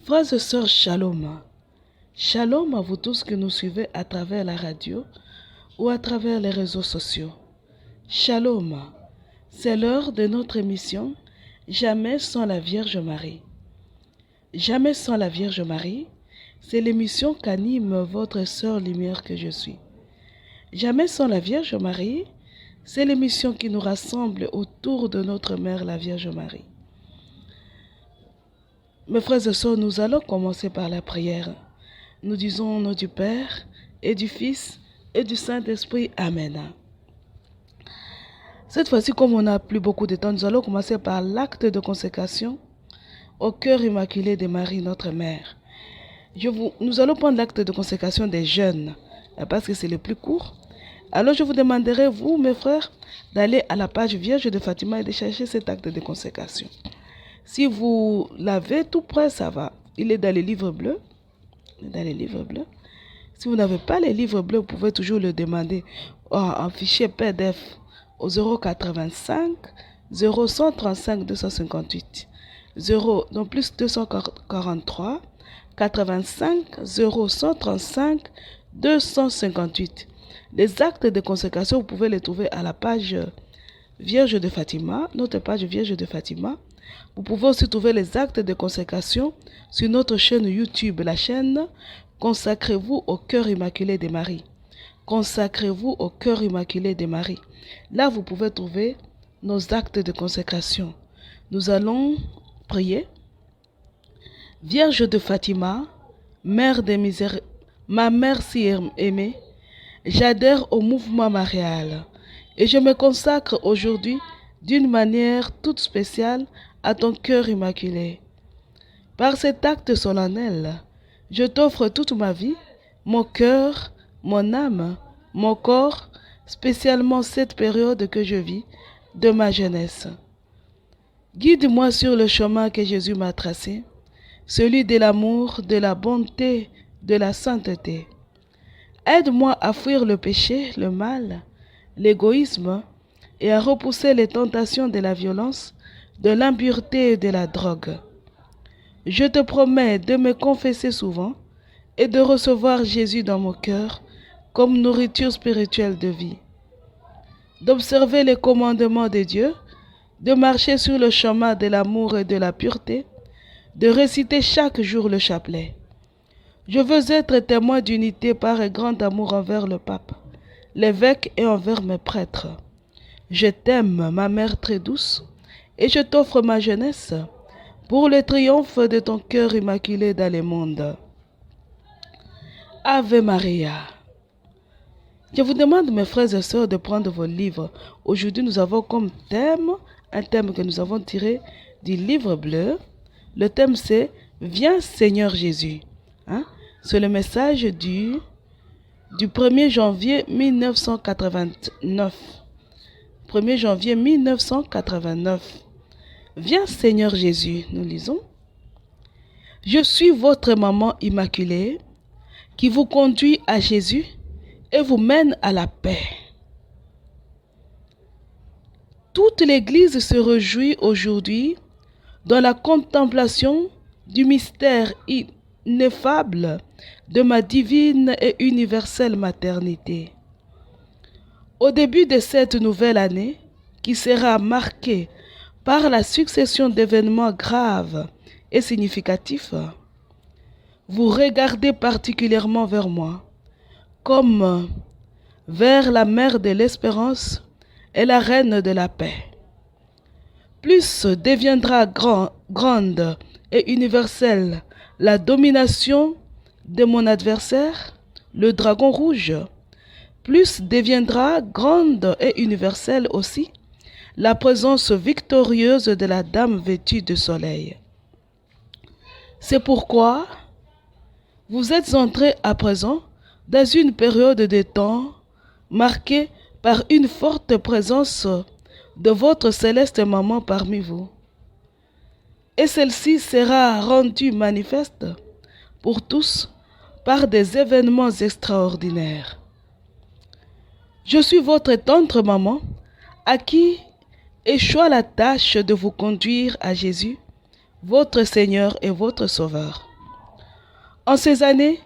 Frères et sœurs, shalom. Shalom à vous tous qui nous suivez à travers la radio ou à travers les réseaux sociaux. Shalom. C'est l'heure de notre émission Jamais sans la Vierge Marie. Jamais sans la Vierge Marie, c'est l'émission qu'anime votre sœur lumière que je suis. Jamais sans la Vierge Marie, c'est l'émission qui nous rassemble autour de notre mère, la Vierge Marie. Mes frères et sœurs, nous allons commencer par la prière. Nous disons au nom du Père, et du Fils, et du Saint-Esprit. Amen. Cette fois-ci, comme on n'a plus beaucoup de temps, nous allons commencer par l'acte de consécration au cœur immaculé de Marie, notre mère. Nous allons prendre l'acte de consécration des jeunes, parce que c'est le plus court. Alors je vous demanderai, vous, mes frères, d'aller à la page Vierge de Fatima et de chercher cet acte de consécration. Si vous l'avez tout près, ça va. Il est dans les livres bleus. Si vous n'avez pas les livres bleus, vous pouvez toujours le demander en fichier PDF au 085 0135 258 donc plus 243 85 0135 258. Les actes de consécration, vous pouvez les trouver à la page Vierge de Fatima, notre page Vierge de Fatima. Vous pouvez aussi trouver les actes de consécration sur notre chaîne YouTube, la chaîne Consacrez-vous au cœur immaculé de Marie. Consacrez-vous au cœur immaculé de Marie. Là, vous pouvez trouver nos actes de consécration. Nous allons prier. Vierge de Fatima, Mère des misères, ma mère si aimée, j'adhère au mouvement marial et je me consacre aujourd'hui d'une manière toute spéciale à ton cœur immaculé. Par cet acte solennel, je t'offre toute ma vie, mon cœur, mon âme, mon corps, spécialement cette période que je vis de ma jeunesse. Guide-moi sur le chemin que Jésus m'a tracé, celui de l'amour, de la bonté, de la sainteté. Aide-moi à fuir le péché, le mal, l'égoïsme et à repousser les tentations de la violence, de l'impureté et de la drogue. Je te promets de me confesser souvent et de recevoir Jésus dans mon cœur comme nourriture spirituelle de vie, d'observer les commandements de Dieu, de marcher sur le chemin de l'amour et de la pureté, de réciter chaque jour le chapelet. Je veux être témoin d'unité par un grand amour envers le pape, l'évêque et envers mes prêtres. Je t'aime, ma mère très douce, et je t'offre ma jeunesse pour le triomphe de ton cœur immaculé dans le monde. Ave Maria. Je vous demande, mes frères et sœurs, de prendre vos livres. Aujourd'hui, nous avons comme thème, un thème que nous avons tiré du livre bleu. Le thème, c'est « Viens Seigneur Jésus ». C'est le message du 1er janvier 1989. 1er janvier 1989. Viens Seigneur Jésus, nous lisons. Je suis votre maman immaculée qui vous conduit à Jésus et vous mène à la paix. Toute l'Église se réjouit aujourd'hui dans la contemplation du mystère ineffable de ma divine et universelle maternité. Au début de cette nouvelle année, qui sera marquée par la succession d'événements graves et significatifs, vous regardez particulièrement vers moi, comme vers la mère de l'espérance et la reine de la paix. Plus deviendra grande et universelle la domination de mon adversaire, le dragon rouge, plus deviendra grande et universelle aussi la présence victorieuse de la Dame vêtue de soleil. C'est pourquoi vous êtes entrés à présent dans une période de temps marquée par une forte présence de votre céleste maman parmi vous. Et celle-ci sera rendue manifeste pour tous par des événements extraordinaires. Je suis votre tendre maman à qui échoit la tâche de vous conduire à Jésus, votre Seigneur et votre Sauveur. En ces années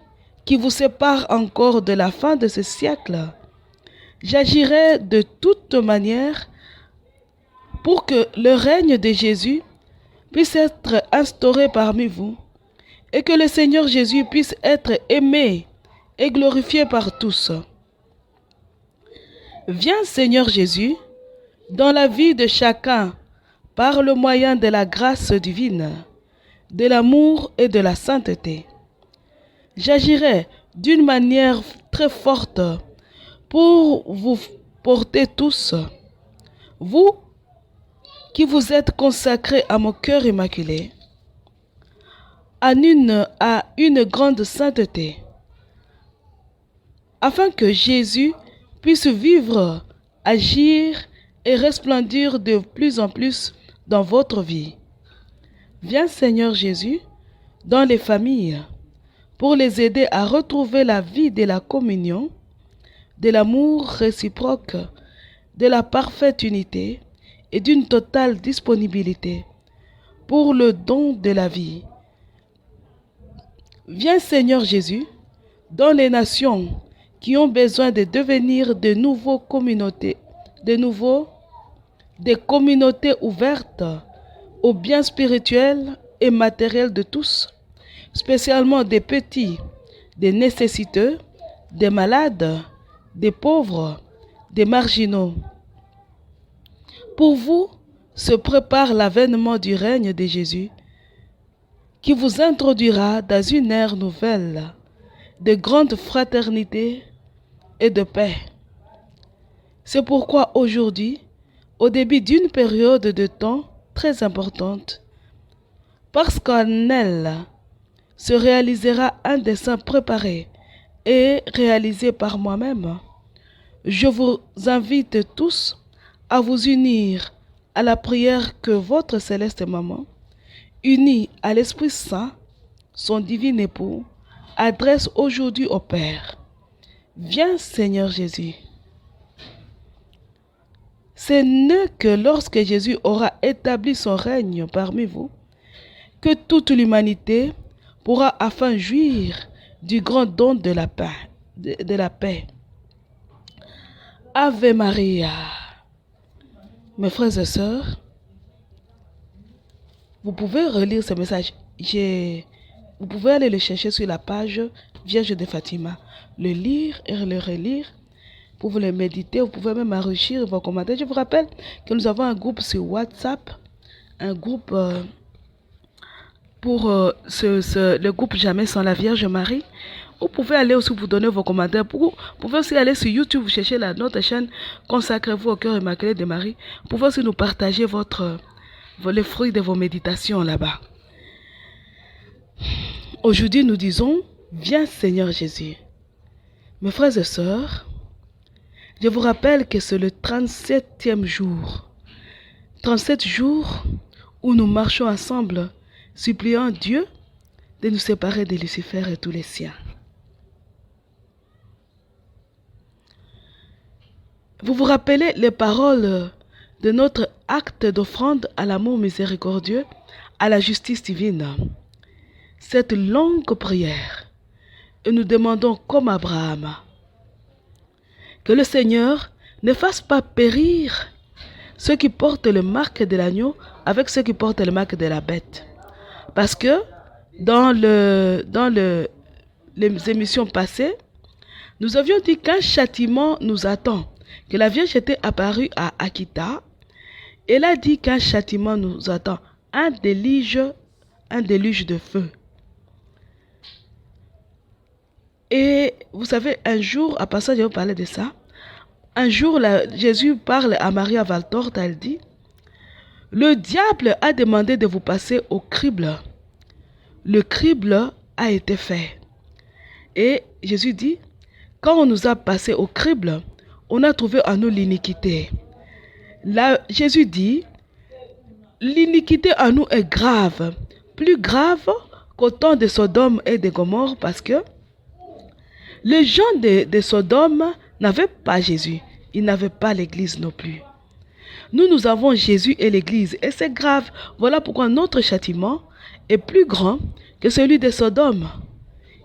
qui vous séparent encore de la fin de ce siècle, j'agirai de toute manière pour que le règne de Jésus puisse être instauré parmi vous et que le Seigneur Jésus puisse être aimé et glorifié par tous. Viens, Seigneur Jésus, dans la vie de chacun par le moyen de la grâce divine, de l'amour et de la sainteté. J'agirai d'une manière très forte pour vous porter tous, vous qui vous êtes consacrés à mon cœur immaculé, à une grande sainteté, afin que Jésus puisse vivre, agir et resplendir de plus en plus dans votre vie. Viens, Seigneur Jésus, dans les familles, pour les aider à retrouver la vie de la communion, de l'amour réciproque, de la parfaite unité et d'une totale disponibilité pour le don de la vie. Viens, Seigneur Jésus, dans les nations qui ont besoin de devenir des communautés ouvertes aux biens spirituels et matériels de tous, spécialement des petits, des nécessiteux, des malades, des pauvres, des marginaux. Pour vous se prépare l'avènement du règne de Jésus, qui vous introduira dans une ère nouvelle de grande fraternité et de paix. C'est pourquoi aujourd'hui, au début d'une période de temps très importante, parce qu'en elle se réalisera un dessein préparé et réalisé par moi-même, je vous invite tous à vous unir à la prière que votre céleste maman, unie à l'Esprit Saint, son divin époux, adresse aujourd'hui au Père. Viens, Seigneur Jésus. Ce n'est que lorsque Jésus aura établi son règne parmi vous que toute l'humanité pourra enfin jouir du grand don de la paix. De la paix. Ave Maria. Mes frères et sœurs, vous pouvez relire ce message. Vous pouvez aller le chercher sur la page Vierge de Fatima. Le lire et le relire. Pour vous le méditer, vous pouvez même enrichir vos commentaires. Je vous rappelle que nous avons un groupe sur WhatsApp. Un groupe pour le groupe Jamais sans la Vierge Marie. Vous pouvez aller aussi vous donner vos commentaires. Vous pouvez aussi aller sur YouTube, vous cherchez notre chaîne Consacrez-vous au cœur immaculé de Marie. Vous pouvez aussi nous partager les fruits de vos méditations là-bas. Aujourd'hui, nous disons, viens Seigneur Jésus. Mes frères et sœurs, je vous rappelle que c'est le 37e jour. 37 jours où nous marchons ensemble, suppliant Dieu de nous séparer de Lucifer et tous les siens. Vous vous rappelez les paroles de notre acte d'offrande à l'amour miséricordieux, à la justice divine. Cette longue prière, et nous demandons comme Abraham, que le Seigneur ne fasse pas périr ceux qui portent le marque de l'agneau avec ceux qui portent le marque de la bête. Parce que dans les émissions passées, nous avions dit qu'un châtiment nous attend, que la Vierge était apparue à Akita. Elle a dit qu'un châtiment nous attend, un déluge de feu. Et vous savez, un jour, à passage, je vais vous parler de ça. Un jour, Jésus parle à Maria Valtorta, elle dit, le diable a demandé de vous passer au crible. Le crible a été fait. Et Jésus dit, quand on nous a passé au crible, on a trouvé en nous l'iniquité. Là, Jésus dit, l'iniquité en nous est grave, plus grave qu'au temps de Sodome et de Gomorrhe, parce que les gens de Sodome n'avaient pas Jésus, ils n'avaient pas l'Église non plus. Nous avons Jésus et l'Église, et c'est grave. Voilà pourquoi notre châtiment est plus grand que celui de Sodome.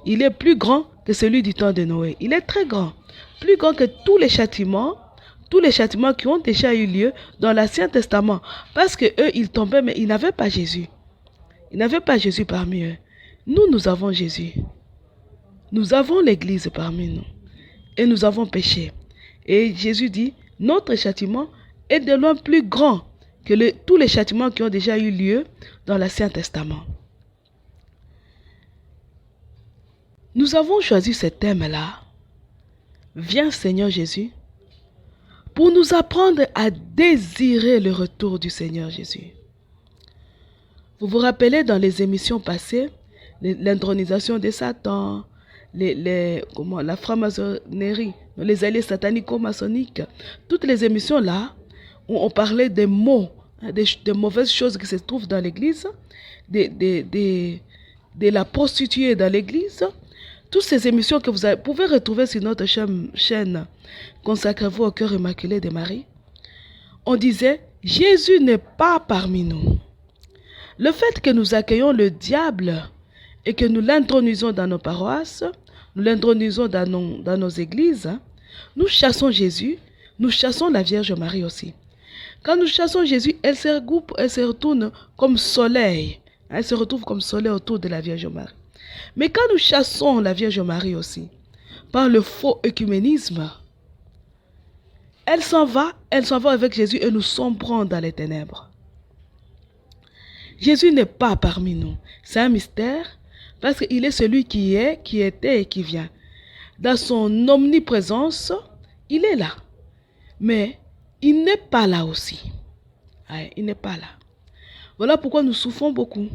il est plus grand que celui du temps de Noé. Il est très grand, plus grand que tous les châtiments qui ont déjà eu lieu dans l'Ancien Testament. Parce que eux, ils tombaient, mais ils n'avaient pas Jésus. Ils n'avaient pas Jésus parmi eux. Nous avons Jésus. Nous avons l'Église parmi nous. Et nous avons péché. Et Jésus dit, notre châtiment est de loin plus grand que tous les châtiments qui ont déjà eu lieu dans l'Ancien Testament. Nous avons choisi ce thème-là, Viens Seigneur Jésus, pour nous apprendre à désirer le retour du Seigneur Jésus. Vous vous rappelez dans les émissions passées, l'intronisation de Satan, la franc-maçonnerie, les alliés satanico-maçonniques, toutes les émissions-là, où on parlait des mots, des mauvaises choses qui se trouvent dans l'église, de la prostituée dans l'église. Toutes ces émissions que vous pouvez retrouver sur notre chaîne Consacrez-vous au cœur immaculé de Marie. On disait, Jésus n'est pas parmi nous. Le fait que nous accueillons le diable et que nous l'intronisons dans nos paroisses, nous l'intronisons dans nos églises, nous chassons Jésus, nous chassons la Vierge Marie aussi. Quand nous chassons Jésus, elle se regroupe, elle se retourne comme soleil. Elle se retrouve comme soleil autour de la Vierge Marie. Mais quand nous chassons la Vierge Marie aussi, par le faux œcuménisme, elle s'en va avec Jésus et nous sombrons dans les ténèbres. Jésus n'est pas parmi nous. C'est un mystère parce qu'il est celui qui est, qui était et qui vient. Dans son omniprésence, il est là. Mais il n'est pas là aussi. Il n'est pas là. Voilà pourquoi nous souffrons beaucoup.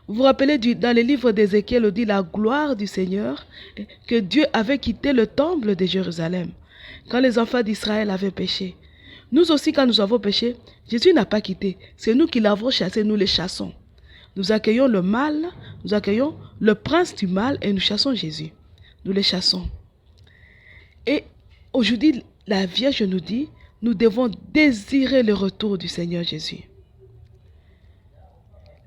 Vous vous rappelez dans les livres d'Ézéchiel, on dit la gloire du Seigneur, que Dieu avait quitté le temple de Jérusalem quand les enfants d'Israël avaient péché. Nous aussi, quand nous avons péché, Jésus n'a pas quitté. C'est nous qui l'avons chassé, nous les chassons. Nous accueillons le mal, nous accueillons le prince du mal et nous chassons Jésus. Nous les chassons. Et aujourd'hui, la Vierge nous dit, nous devons désirer le retour du Seigneur Jésus.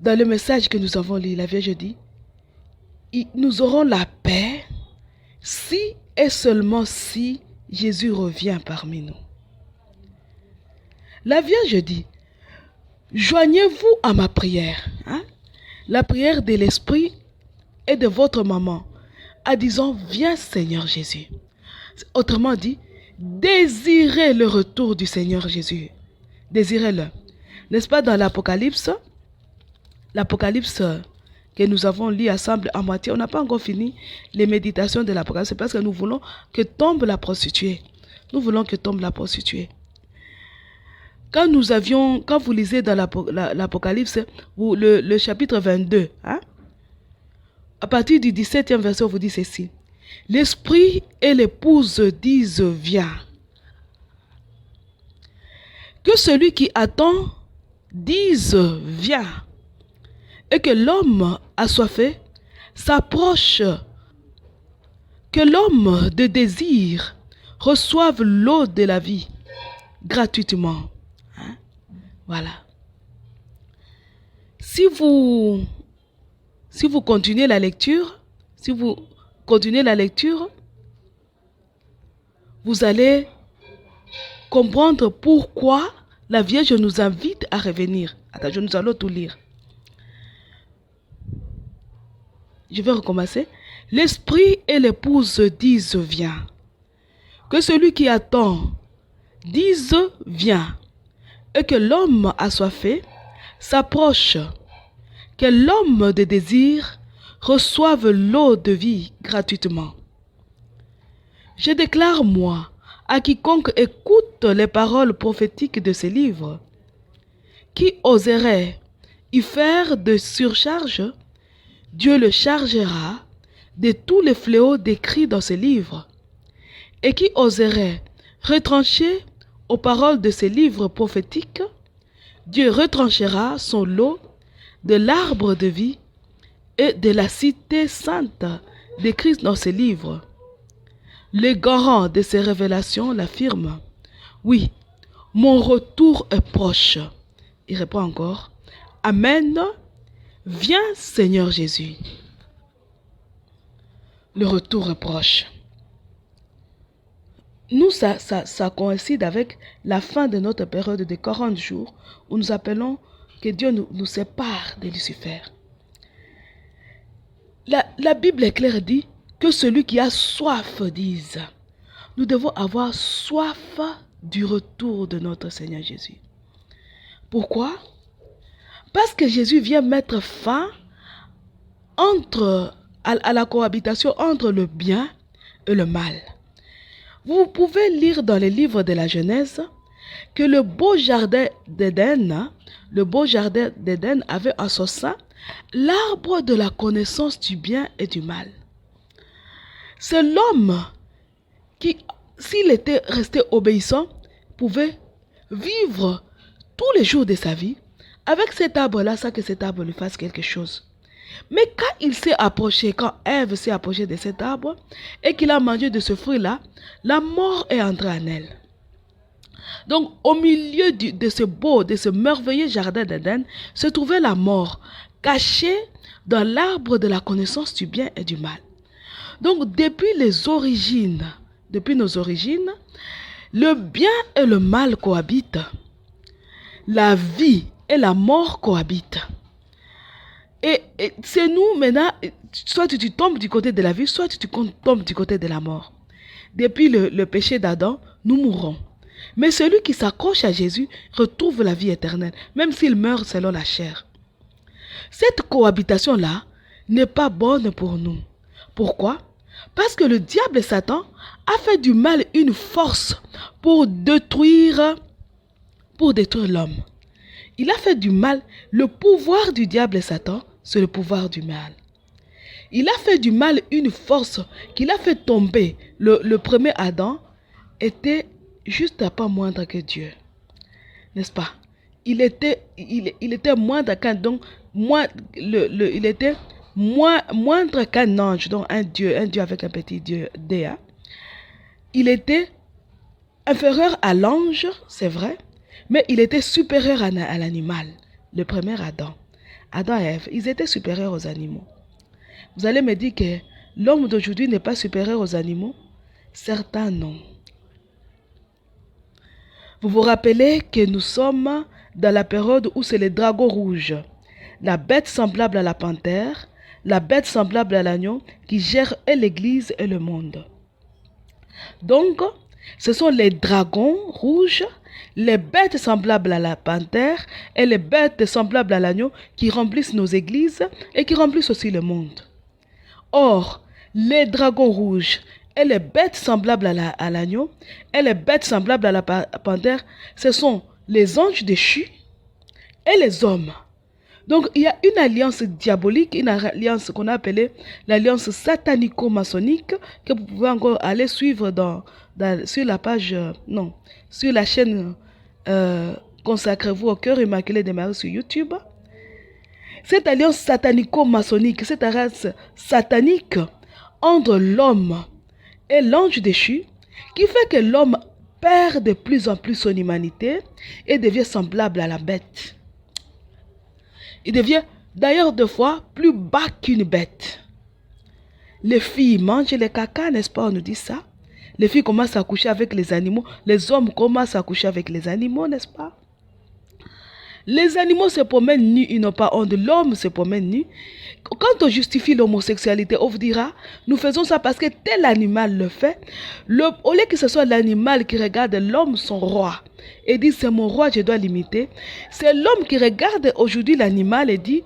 Dans le message que nous avons lu, la Vierge dit, nous aurons la paix si et seulement si Jésus revient parmi nous. La Vierge dit, joignez-vous à ma prière, la prière de l'Esprit et de votre maman, en disant, viens Seigneur Jésus. Autrement dit, désirez le retour du Seigneur Jésus. Désirez-le. N'est-ce pas dans l'Apocalypse que nous avons lu ensemble à moitié, on n'a pas encore fini les méditations de l'Apocalypse, parce que nous voulons que tombe la prostituée. Nous voulons que tombe la prostituée. Quand vous lisez dans l'Apocalypse, le chapitre 22, à partir du 17e verset, on vous dit ceci. L'esprit et l'épouse disent viens. Que celui qui attend dise viens. Et que l'homme assoiffé s'approche. Que l'homme de désir reçoive l'eau de la vie gratuitement. Voilà. Si vous continuez la lecture, vous allez comprendre pourquoi la Vierge nous invite à revenir. Attends, nous allons tout lire. Je vais recommencer. L'esprit et l'épouse disent viens. Que celui qui attend dise viens. Et que l'homme assoiffé s'approche. Que l'homme de désir reçoive l'eau de vie gratuitement. Je déclare, moi, à quiconque écoute les paroles prophétiques de ce livre, qui oserait y faire de surcharge, Dieu le chargera de tous les fléaux décrits dans ce livre, et qui oserait retrancher aux paroles de ce livre prophétique, Dieu retranchera son lot de l'arbre de vie et de la cité sainte décrite dans ce livre. Le garant de ces révélations l'affirme. Oui, mon retour est proche. Il répond encore. Amen. Viens Seigneur Jésus. le retour est proche. Nous, ça coïncide avec la fin de notre période de 40 jours où nous appelons que Dieu nous sépare de Lucifer. La Bible est claire et dit que celui qui a soif dise. Nous devons avoir soif du retour de notre Seigneur Jésus. Pourquoi? Parce que Jésus vient mettre fin à la cohabitation entre le bien et le mal. Vous pouvez lire dans les livres de la Genèse que le beau jardin d'Éden avait en son sein l'arbre de la connaissance du bien et du mal. C'est l'homme qui, s'il était resté obéissant, pouvait vivre tous les jours de sa vie avec cet arbre-là, sans que cet arbre lui fasse quelque chose. Mais quand Ève s'est approchée de cet arbre et qu'il a mangé de ce fruit-là, la mort est entrée en elle. Donc, au milieu de ce merveilleux jardin d'Éden, se trouvait la mort, cachée dans l'arbre de la connaissance du bien et du mal. Donc, depuis nos origines, le bien et le mal cohabitent. La vie et la mort cohabitent. Et c'est nous maintenant, soit tu tombes du côté de la vie, soit tu tombes du côté de la mort. Depuis le péché d'Adam, nous mourrons. Mais celui qui s'accroche à Jésus retrouve la vie éternelle, même s'il meurt selon la chair. Cette cohabitation-là n'est pas bonne pour nous. Pourquoi? Parce que le diable et Satan a fait du mal une force pour détruire l'homme. Il a fait du mal. Le pouvoir du diable et Satan, c'est le pouvoir du mal. Il a fait du mal une force qu'il a fait tomber. Le premier Adam était juste à pas moindre que Dieu. N'est-ce pas? Il était moindre qu'un don, il était moindre qu'un ange, donc un Dieu avec un petit Dieu, Déa. Il était inférieur à l'ange, c'est vrai, mais il était supérieur à l'animal, le premier Adam. Adam et Ève, ils étaient supérieurs aux animaux. Vous allez me dire que l'homme d'aujourd'hui n'est pas supérieur aux animaux? Certains non. Vous vous rappelez que nous sommes dans la période où c'est le dragon rouge, la bête semblable à la panthère, la bête semblable à l'agneau qui gère et l'église et le monde. Donc, ce sont les dragons rouges, les bêtes semblables à la panthère et les bêtes semblables à l'agneau qui remplissent nos églises et qui remplissent aussi le monde. Or, les dragons rouges et les bêtes semblables à l'agneau et les bêtes semblables à la panthère, ce sont les anges déchus et les hommes. Donc, il y a une alliance diabolique, une alliance qu'on a appelée l'alliance satanico-maçonnique, que vous pouvez encore aller suivre sur la page, sur la chaîne Consacrez-vous au cœur immaculé de Marie sur YouTube. Cette alliance satanico-maçonnique, cette alliance satanique entre l'homme et l'ange déchu, qui fait que l'homme perd de plus en plus son humanité et devient semblable à la bête. Il devient d'ailleurs deux fois plus bas qu'une bête. Les filles mangent les caca, n'est-ce pas? On nous dit ça. Les filles commencent à coucher avec les animaux. Les hommes commencent à coucher avec les animaux, n'est-ce pas? Les animaux se promènent nus, ils n'ont pas honte. L'homme se promène nu. Quand on justifie l'homosexualité, on vous dira, nous faisons ça parce que tel animal le fait. Au lieu que ce soit l'animal qui regarde l'homme, son roi, et dit, c'est mon roi, je dois l'imiter. C'est l'homme qui regarde aujourd'hui l'animal et dit,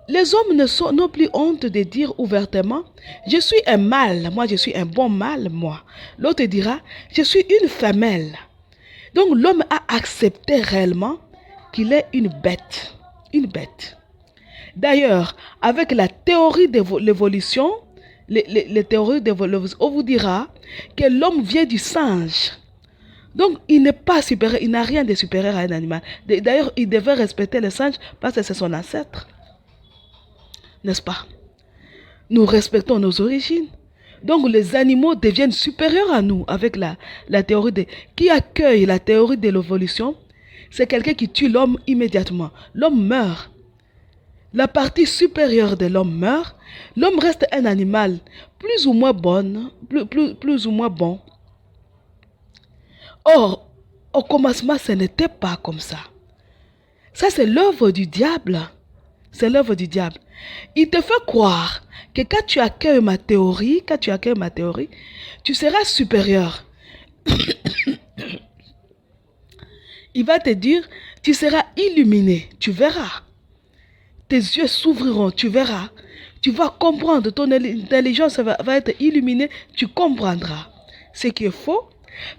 les hommes n'ont plus honte de dire ouvertement, je suis un mâle, moi je suis un bon mâle, moi. L'autre dira, je suis une femelle. Donc l'homme a accepté réellement qu'il est une bête. Une bête. D'ailleurs, avec la théorie de l'évolution, les théories d'évolution, on vous dira que l'homme vient du singe. Donc, il n'est pas supérieur, il n'a rien de supérieur à un animal. D'ailleurs, il devait respecter le singe parce que c'est son ancêtre. N'est-ce pas? Nous respectons nos origines. Donc, les animaux deviennent supérieurs à nous avec la théorie de... Qui accueille la théorie de l'évolution, c'est quelqu'un qui tue l'homme immédiatement. L'homme meurt. la partie supérieure de l'homme meurt, l'homme reste un animal plus ou moins bon, plus ou moins bon. Or, au commencement, ce n'était pas comme ça. Ça, c'est l'œuvre du diable. C'est l'œuvre du diable. Il te fait croire que quand tu accueilles ma théorie, tu seras supérieur. Il va te dire, tu seras illuminé, tu verras. Tes yeux s'ouvriront, tu verras. Tu vas comprendre, ton intelligence va être illuminée, tu comprendras. Ce qui est faux,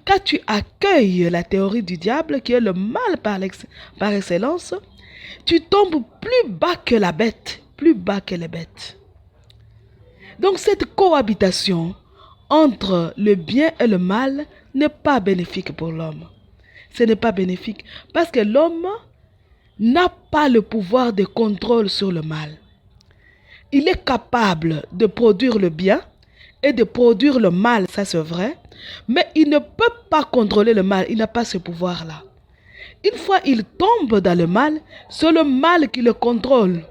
quand tu accueilles la théorie du diable, qui est le mal par excellence, tu tombes plus bas que la bête, plus bas que les bêtes. Donc cette cohabitation entre le bien et le mal n'est pas bénéfique pour l'homme. Ce n'est pas bénéfique parce que l'homme n'a pas le pouvoir de contrôle sur le mal. Il est capable de produire le bien et de produire le mal, ça c'est vrai, mais il ne peut pas contrôler le mal, il n'a pas ce pouvoir-là. Une fois il tombe dans le mal, c'est le mal qui le contrôle.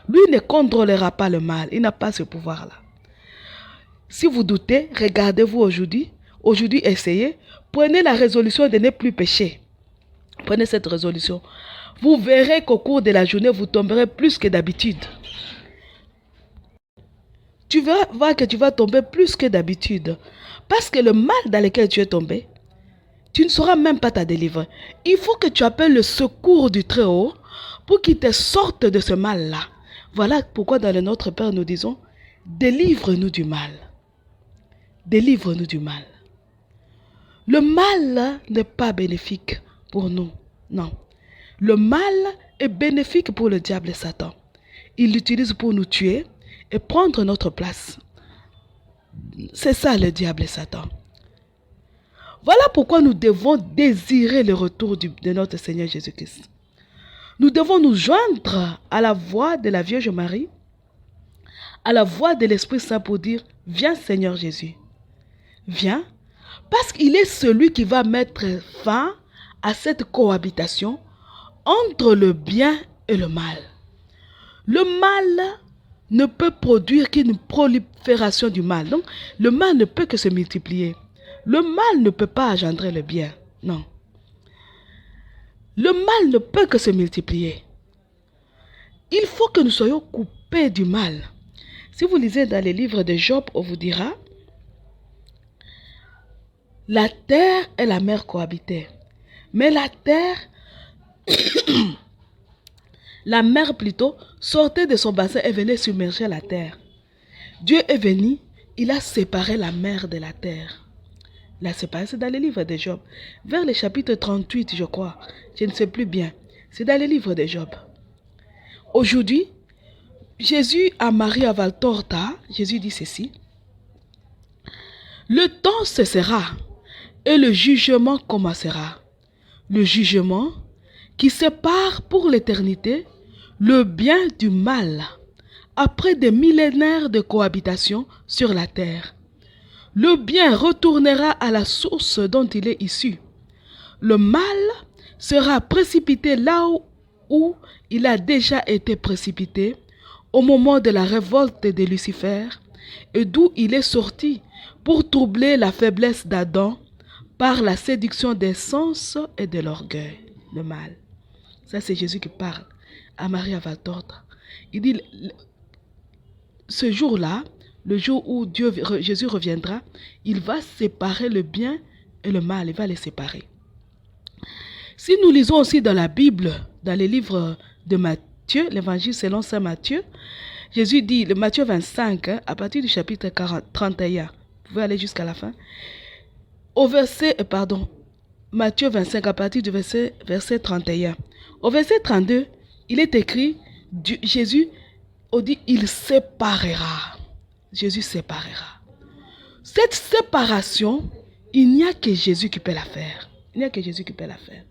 Lui ne contrôlera pas le mal, il n'a pas ce pouvoir-là. Si vous doutez, regardez-vous aujourd'hui. Aujourd'hui, essayez. Prenez la résolution de ne plus pécher. Prenez cette résolution. Vous verrez qu'au cours de la journée, vous tomberez plus que d'habitude. Tu vas voir que tu vas tomber plus que d'habitude. Parce que le mal dans lequel tu es tombé, tu ne sauras même pas ta délivrer. Il faut que tu appelles le secours du Très-Haut pour qu'il te sorte de ce mal-là. Voilà pourquoi dans le Notre Père nous disons, délivre-nous du mal. Délivre-nous du mal. Le mal n'est pas bénéfique pour nous. Non. Le mal est bénéfique pour le diable et Satan. Il l'utilise pour nous tuer et prendre notre place. C'est ça le diable et Satan. Voilà pourquoi nous devons désirer le retour de notre Seigneur Jésus-Christ. Nous devons nous joindre à la voix de la Vierge Marie, à la voix de l'Esprit Saint pour dire, viens Seigneur Jésus. Viens, parce qu'il est celui qui va mettre fin à cette cohabitation entre le bien et le mal. Le mal ne peut produire qu'une prolifération du mal. Donc, le mal ne peut que se multiplier. Le mal ne peut pas engendrer le bien. Non. Le mal ne peut que se multiplier. Il faut que nous soyons coupés du mal. Si vous lisez dans les livres de Job, on vous dira, la terre et la mer cohabitaient. Mais la terre, la mer plutôt, sortait de son bassin et venait submerger la terre. Dieu est venu, il a séparé la mer de la terre. Il a séparé, c'est dans le livre de Job. Vers le chapitre 38, je crois. Je ne sais plus bien. C'est dans le livre de Job. Aujourd'hui, Jésus à Marie à Valtorta, Jésus dit ceci. Le temps cessera et le jugement commencera. Le jugement qui sépare pour l'éternité le bien du mal après des millénaires de cohabitation sur la terre. Le bien retournera à la source dont il est issu. Le mal sera précipité là où il a déjà été précipité au moment de la révolte de Lucifer et d'où il est sorti pour troubler la faiblesse d'Adam par la séduction des sens et de l'orgueil, le mal. Ça, c'est Jésus qui parle à Marie à Valtorta. Il dit, ce jour-là, le jour où Jésus reviendra, il va séparer le bien et le mal, il va les séparer. Si nous lisons aussi dans la Bible, dans les livres de Matthieu, l'évangile selon saint Matthieu, Jésus dit, le Matthieu 25, à partir du chapitre 31, vous pouvez aller jusqu'à la fin, Matthieu 25, à partir du verset 31. Au verset 32, il est écrit, Jésus dit, il séparera. Jésus séparera. Cette séparation, il n'y a que Jésus qui peut la faire. Il n'y a que Jésus qui peut la faire.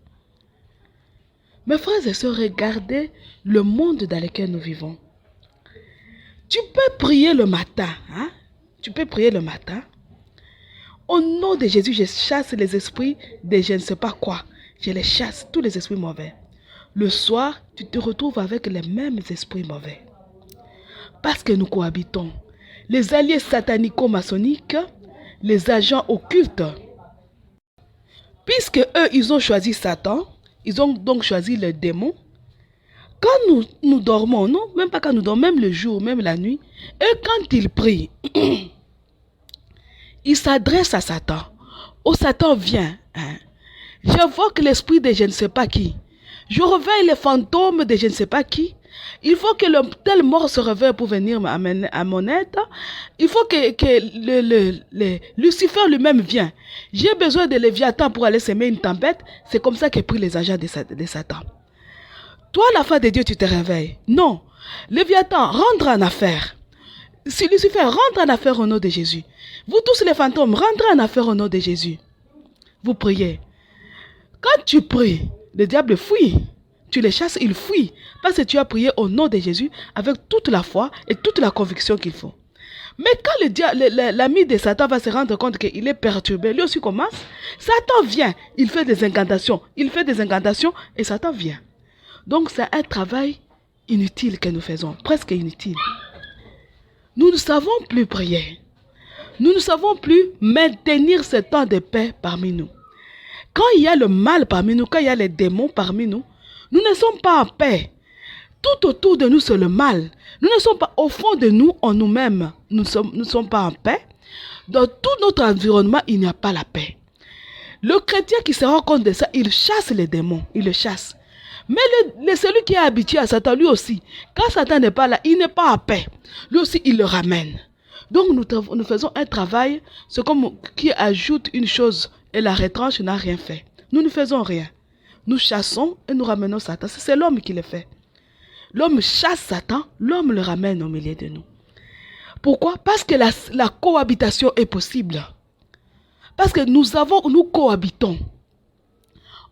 Mes frères et sœurs, regardez le monde dans lequel nous vivons. Tu peux prier le matin. Tu peux prier le matin. Au nom de Jésus, je chasse les esprits de je ne sais pas quoi. Je les chasse, tous les esprits mauvais. le soir, tu te retrouves avec les mêmes esprits mauvais. Parce que nous cohabitons. Les alliés satanico-maçonniques, les agents occultes. Puisque eux, ils ont choisi Satan, ils ont donc choisi le démon. Quand nous dormons, non, même pas quand nous dormons, même le jour, même la nuit, eux, quand ils prient, ils s'adressent à Satan. Oh, Satan vient. Hein. J'invoque l'esprit de je ne sais pas qui. Je réveille les fantômes de je ne sais pas qui. Il faut que le tel mort se réveille pour venir à mon aide. Il faut que Lucifer lui-même vienne. J'ai besoin de Léviathan pour aller semer une tempête. C'est comme ça que prient les agents de Satan. Toi, la foi de Dieu, tu te réveilles. Non. Léviathan, rentre en affaire. Si Lucifer rentre en affaire au nom de Jésus. Vous tous les fantômes, rentrez en affaire au nom de Jésus. Vous priez. Quand tu pries, le diable fuit. Tu les chasses, il fuit. Parce que tu as prié au nom de Jésus avec toute la foi et toute la conviction qu'il faut. Mais quand l'ami de Satan va se rendre compte qu'il est perturbé, lui aussi commence, Satan vient. Il fait des incantations. Il fait des incantations et Satan vient. Donc c'est un travail inutile que nous faisons. Presque inutile. Nous ne savons plus prier. Nous ne savons plus maintenir ce temps de paix parmi nous. Quand il y a le mal parmi nous, quand il y a les démons parmi nous, nous ne sommes pas en paix. Tout autour de nous, c'est le mal. Nous ne sommes pas au fond de nous, en nous-mêmes. Nous ne sommes pas en paix. Dans tout notre environnement, il n'y a pas la paix. Le chrétien qui se rend compte de ça, il chasse les démons. Il le chasse. Mais celui qui est habitué à Satan, lui aussi, quand Satan n'est pas là, il n'est pas en paix. Lui aussi, il le ramène. Donc, nous faisons un travail, c'est comme qui ajoute une chose et la retranche n'a rien fait. Nous ne faisons rien. Nous chassons et nous ramenons Satan. C'est l'homme qui le fait. L'homme chasse Satan, l'homme le ramène au milieu de nous. Pourquoi? Parce que la cohabitation est possible. Parce que nous cohabitons.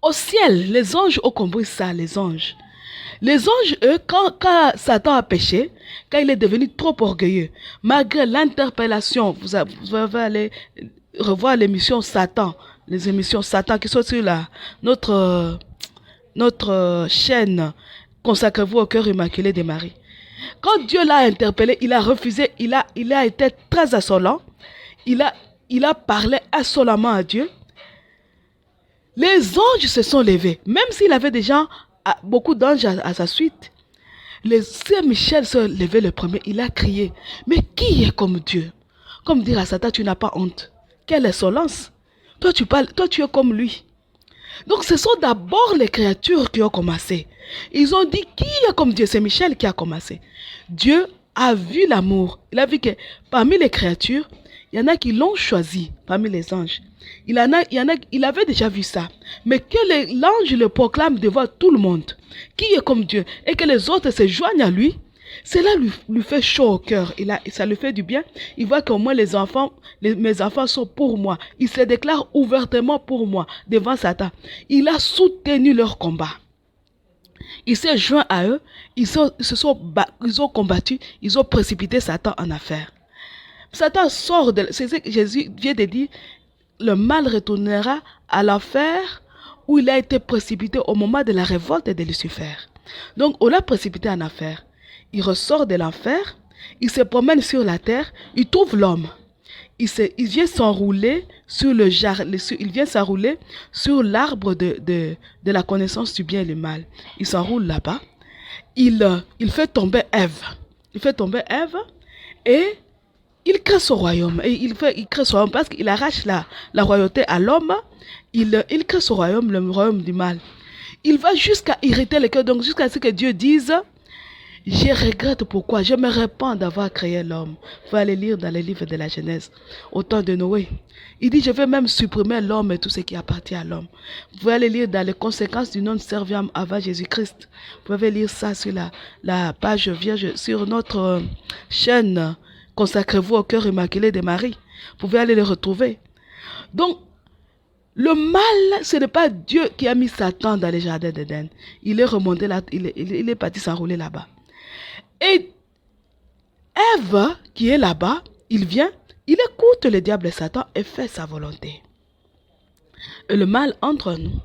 Au ciel, les anges ont compris ça, les anges. Les anges, eux, quand Satan a péché, quand il est devenu trop orgueilleux, malgré l'interpellation, vous allez aller revoir l'émission Satan, les émissions Satan qui sont sur notre chaîne Consacrez-vous au cœur immaculé de Marie. Quand Dieu l'a interpellé, il a refusé, il a été très insolent, il a parlé insolemment à Dieu. Les anges se sont levés, même s'il avait déjà beaucoup d'anges à sa suite. Saint Michel s'est levé le premier, il a crié, mais qui est comme Dieu? Comme dire à Satan, tu n'as pas honte. Quelle insolence! Toi tu es comme lui. Donc ce sont d'abord les créatures qui ont commencé. Ils ont dit, qui est comme Dieu? C'est Michel qui a commencé. Dieu a vu l'amour. Il a vu que parmi les créatures, il y en a qui l'ont choisi, parmi les anges. Il avait déjà vu ça. Mais que l'ange le proclame devant tout le monde, qui est comme Dieu, et que les autres se joignent à lui, cela lui fait chaud au cœur. Ça lui fait du bien. Il voit qu'au moins mes enfants sont pour moi. Il se déclare ouvertement pour moi devant Satan. Il a soutenu leur combat. Il s'est joint à eux. Ils ont combattu. Ils ont précipité Satan en affaire. Satan sort de... C'est ce que Jésus vient de dire. Le mal retournera à l'enfer où il a été précipité au moment de la révolte de Lucifer. Donc, on l'a précipité en affaire. Il ressort de l'enfer, il se promène sur la terre, il trouve l'homme. Il vient s'enrouler sur sur l'arbre de la connaissance du bien et du mal. Il s'enroule là-bas. Il fait tomber Ève. Il fait tomber Ève et il crée son royaume. Et il crée son royaume parce qu'il arrache la royauté à l'homme. Il crée son royaume, le royaume du mal. Il va jusqu'à irriter le cœur, donc jusqu'à ce que Dieu dise, je regrette pourquoi, je me répands d'avoir créé l'homme. Vous allez lire dans les livres de la Genèse, au temps de Noé. Il dit, je vais même supprimer l'homme et tout ce qui appartient à l'homme. Vous pouvez aller lire dans les conséquences du non-serviam avant Jésus-Christ. Vous pouvez lire ça sur la page vierge, sur notre chaîne, Consacrez-vous au cœur immaculé de Marie. Vous pouvez aller le retrouver. Donc, le mal, ce n'est pas Dieu qui a mis Satan dans les jardins d'Éden. Il est remonté là, il est parti s'enrouler là-bas. Et Ève, qui est là-bas, il vient, il écoute le diable et Satan et fait sa volonté. Et le mal entre nous.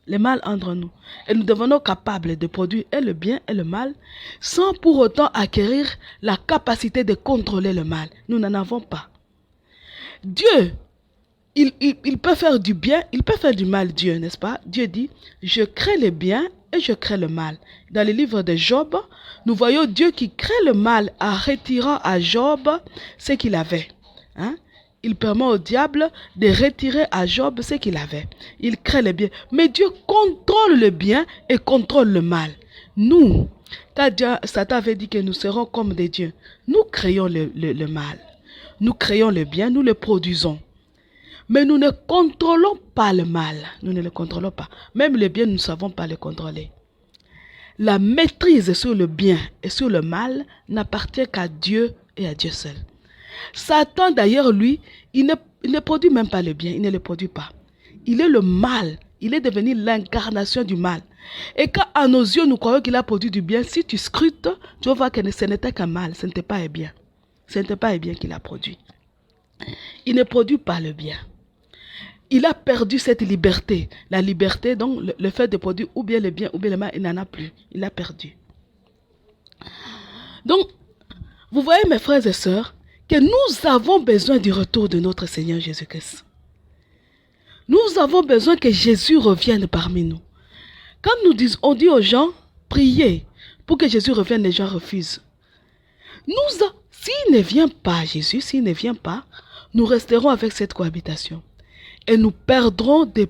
le mal entre nous. Et nous devenons capables de produire et le bien et le mal sans pour autant acquérir la capacité de contrôler le mal. Nous n'en avons pas. Dieu, il peut faire du bien, il peut faire du mal, Dieu, n'est-ce pas? Dieu dit, je crée le bien et je crée le mal. Dans le livre de Job, nous voyons Dieu qui crée le mal en retirant à Job ce qu'il avait. Hein? Il permet au diable de retirer à Job ce qu'il avait. Il crée le bien. Mais Dieu contrôle le bien et contrôle le mal. Nous, quand Satan avait dit que nous serons comme des dieux, nous créons le mal. Nous créons le bien, nous le produisons. Mais nous ne contrôlons pas le mal. Nous ne le contrôlons pas. Même le bien, nous ne savons pas le contrôler. La maîtrise sur le bien et sur le mal n'appartient qu'à Dieu et à Dieu seul. Satan, d'ailleurs, lui, il ne produit même pas le bien. Il ne le produit pas. Il est le mal. Il est devenu l'incarnation du mal. Et quand à nos yeux, nous croyons qu'il a produit du bien, si tu scrutes, tu vas voir que ce n'était qu'un mal. Ce n'était pas un bien. Ce n'était pas un bien qu'il a produit. Il ne produit pas le bien. Il a perdu cette liberté. La liberté, donc, le fait de produire ou bien le bien ou bien le mal, il n'en a plus. Il l'a perdu. Donc, vous voyez, mes frères et sœurs, que nous avons besoin du retour de notre Seigneur Jésus-Christ. Nous avons besoin que Jésus revienne parmi nous. Quand on dit aux gens, priez pour que Jésus revienne, les gens refusent. S'il ne vient pas, Jésus, s'il ne vient pas, nous resterons avec cette cohabitation. Et nous perdrons de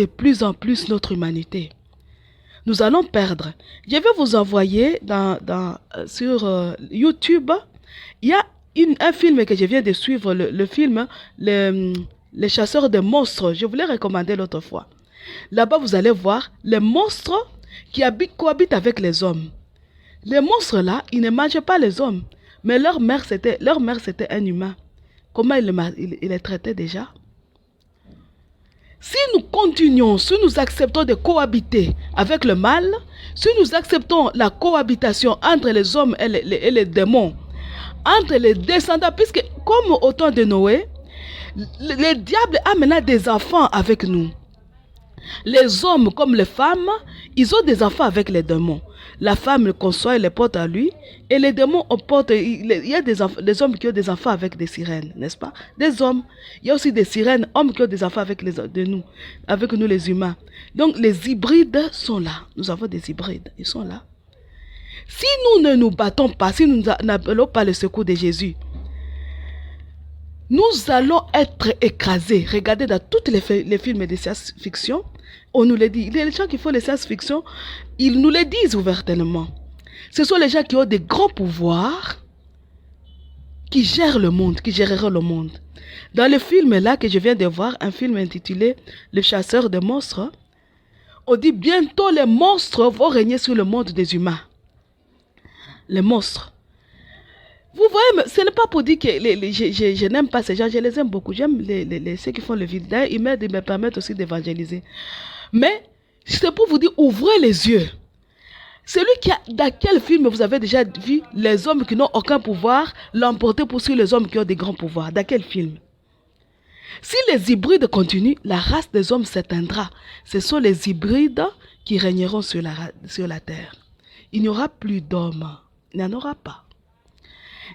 plus en plus notre humanité. Nous allons perdre. Je vais vous envoyer sur YouTube. Il y a un film que je viens de suivre, le film Les chasseurs de monstres. Je vous l'ai recommandé l'autre fois. Là-bas, vous allez voir les monstres qui cohabitent avec les hommes. Les monstres-là, ils ne mangent pas les hommes. Mais leur mère, c'était un humain. Comment il les traitait déjà? Si nous continuons, si nous acceptons de cohabiter avec le mal, si nous acceptons la cohabitation entre les hommes et les démons, entre les descendants, puisque comme au temps de Noé, le diable a maintenant des enfants avec nous. Les hommes comme les femmes, ils ont des enfants avec les démons. La femme le conçoit et les porte à lui. Et les démons, il y a des hommes qui ont des enfants avec des sirènes, n'est-ce pas? Des hommes. Il y a aussi des sirènes, hommes qui ont des enfants avec nous les humains. Donc les hybrides sont là. Nous avons des hybrides, ils sont là. Si nous ne nous battons pas, si nous n'appelons pas le secours de Jésus, nous allons être écrasés. Regardez dans tous les films de science-fiction, on nous le dit. Les gens qui font les science-fiction, ils nous le disent ouvertement. Ce sont les gens qui ont des grands pouvoirs, qui gèrent le monde, qui géreront le monde. Dans le film là que je viens de voir, un film intitulé Le chasseur de monstres, on dit bientôt les monstres vont régner sur le monde des humains. Les monstres. Vous voyez, ce n'est pas pour dire que je n'aime pas ces gens, je les aime beaucoup. J'aime ceux qui font le vide. D'ailleurs, ils me permettent aussi d'évangéliser. Mais c'est pour vous dire, ouvrez les yeux. Dans quel film vous avez déjà vu les hommes qui n'ont aucun pouvoir l'emporter sur les hommes qui ont des grands pouvoirs? Dans quel film? Si les hybrides continuent, la race des hommes s'éteindra. Ce sont les hybrides qui régneront sur la terre. Il n'y aura plus d'hommes. Il n'y en aura pas.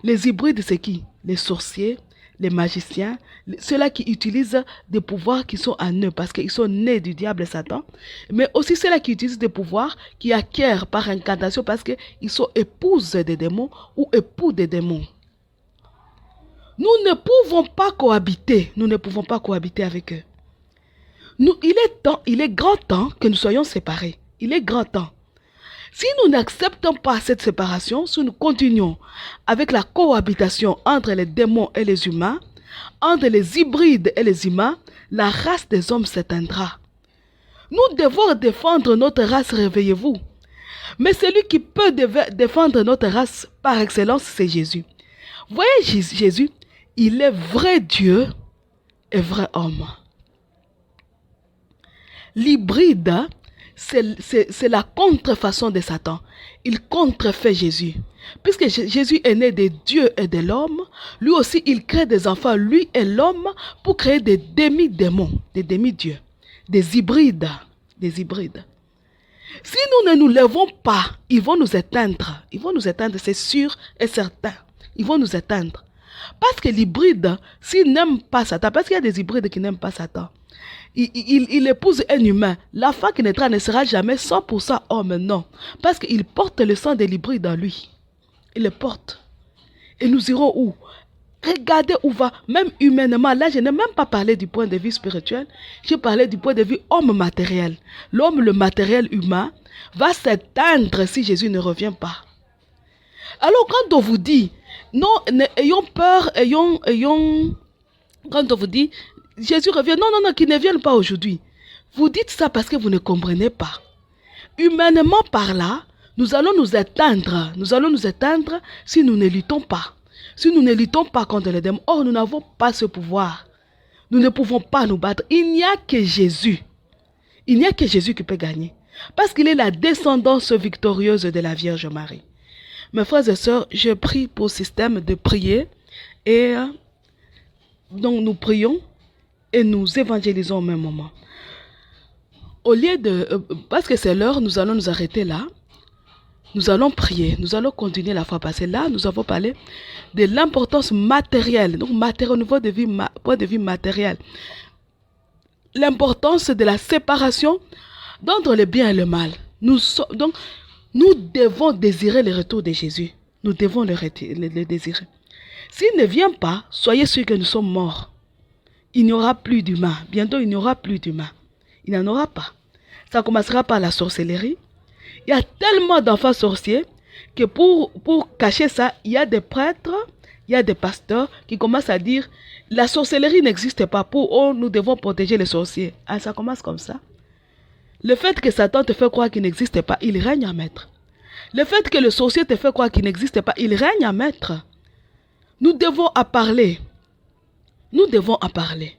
Les hybrides, c'est qui? Les sorciers, les magiciens, ceux-là qui utilisent des pouvoirs qui sont en eux parce qu'ils sont nés du diable et Satan, mais aussi ceux-là qui utilisent des pouvoirs qui acquièrent par incantation parce qu'ils sont épouses des démons ou époux des démons. Nous ne pouvons pas cohabiter. Nous ne pouvons pas cohabiter avec eux. Il est grand temps que nous soyons séparés. Il est grand temps. Si nous n'acceptons pas cette séparation, si nous continuons avec la cohabitation entre les démons et les humains, entre les hybrides et les humains, la race des hommes s'éteindra. Nous devons défendre notre race, réveillez-vous. Mais celui qui peut défendre notre race par excellence, c'est Jésus. Voyez Jésus, il est vrai Dieu et vrai homme. L'hybride, c'est la contrefaçon de Satan. Il contrefait Jésus. Puisque Jésus est né de Dieu et de l'homme, lui aussi il crée des enfants, lui et l'homme, pour créer des demi-démons, des demi-dieux. des hybrides. Des hybrides. Si nous ne nous levons pas, ils vont nous éteindre. Ils vont nous éteindre, c'est sûr et certain. Ils vont nous éteindre. Parce que l'hybride, s'il n'aime pas Satan, parce qu'il y a des hybrides qui n'aiment pas Satan, il épouse un humain. La femme qui naîtra ne sera jamais 100% homme, non. Parce qu'il porte le sang de l'hybride en lui. Il le porte. Et nous irons où? Regardez où va, même humainement. Là, je n'ai même pas parlé du point de vue spirituel. J'ai parlé du point de vue homme matériel. L'homme, le matériel humain, va s'éteindre si Jésus ne revient pas. Alors, quand on vous dit, non, ayons peur, quand on vous dit, Jésus revient, non, qu'il ne vienne pas aujourd'hui. Vous dites ça parce que vous ne comprenez pas. Humainement par là, nous allons nous éteindre. Nous allons nous éteindre si nous ne luttons pas. Si nous ne luttons pas contre les démons, or nous n'avons pas ce pouvoir. Nous ne pouvons pas nous battre. Il n'y a que Jésus. Il n'y a que Jésus qui peut gagner. Parce qu'il est la descendance victorieuse de la Vierge Marie. Mes frères et sœurs, je prie pour le système de prier. Et donc nous prions et nous évangélisons au même moment. Au lieu de... parce que c'est l'heure, nous allons nous arrêter là. Nous allons prier, nous allons continuer la fois passée. Là, nous avons parlé de l'importance matérielle, donc matériel, au niveau de point de vue matériel. L'importance de la séparation entre le bien et le mal. Donc, nous devons désirer le retour de Jésus. Nous devons le désirer. S'il ne vient pas, soyez sûrs que nous sommes morts. Il n'y aura plus d'humains. Bientôt, il n'y aura plus d'humains. Il n'y en aura pas. Ça commencera par la sorcellerie. Il y a tellement d'enfants sorciers que pour cacher ça, il y a des prêtres, il y a des pasteurs qui commencent à dire la sorcellerie n'existe pas, nous devons protéger les sorciers. Ah, ça commence comme ça. Le fait que Satan te fait croire qu'il n'existe pas, il règne en maître. Le fait que le sorcier te fait croire qu'il n'existe pas, il règne en maître. Nous devons en parler. Nous devons en parler.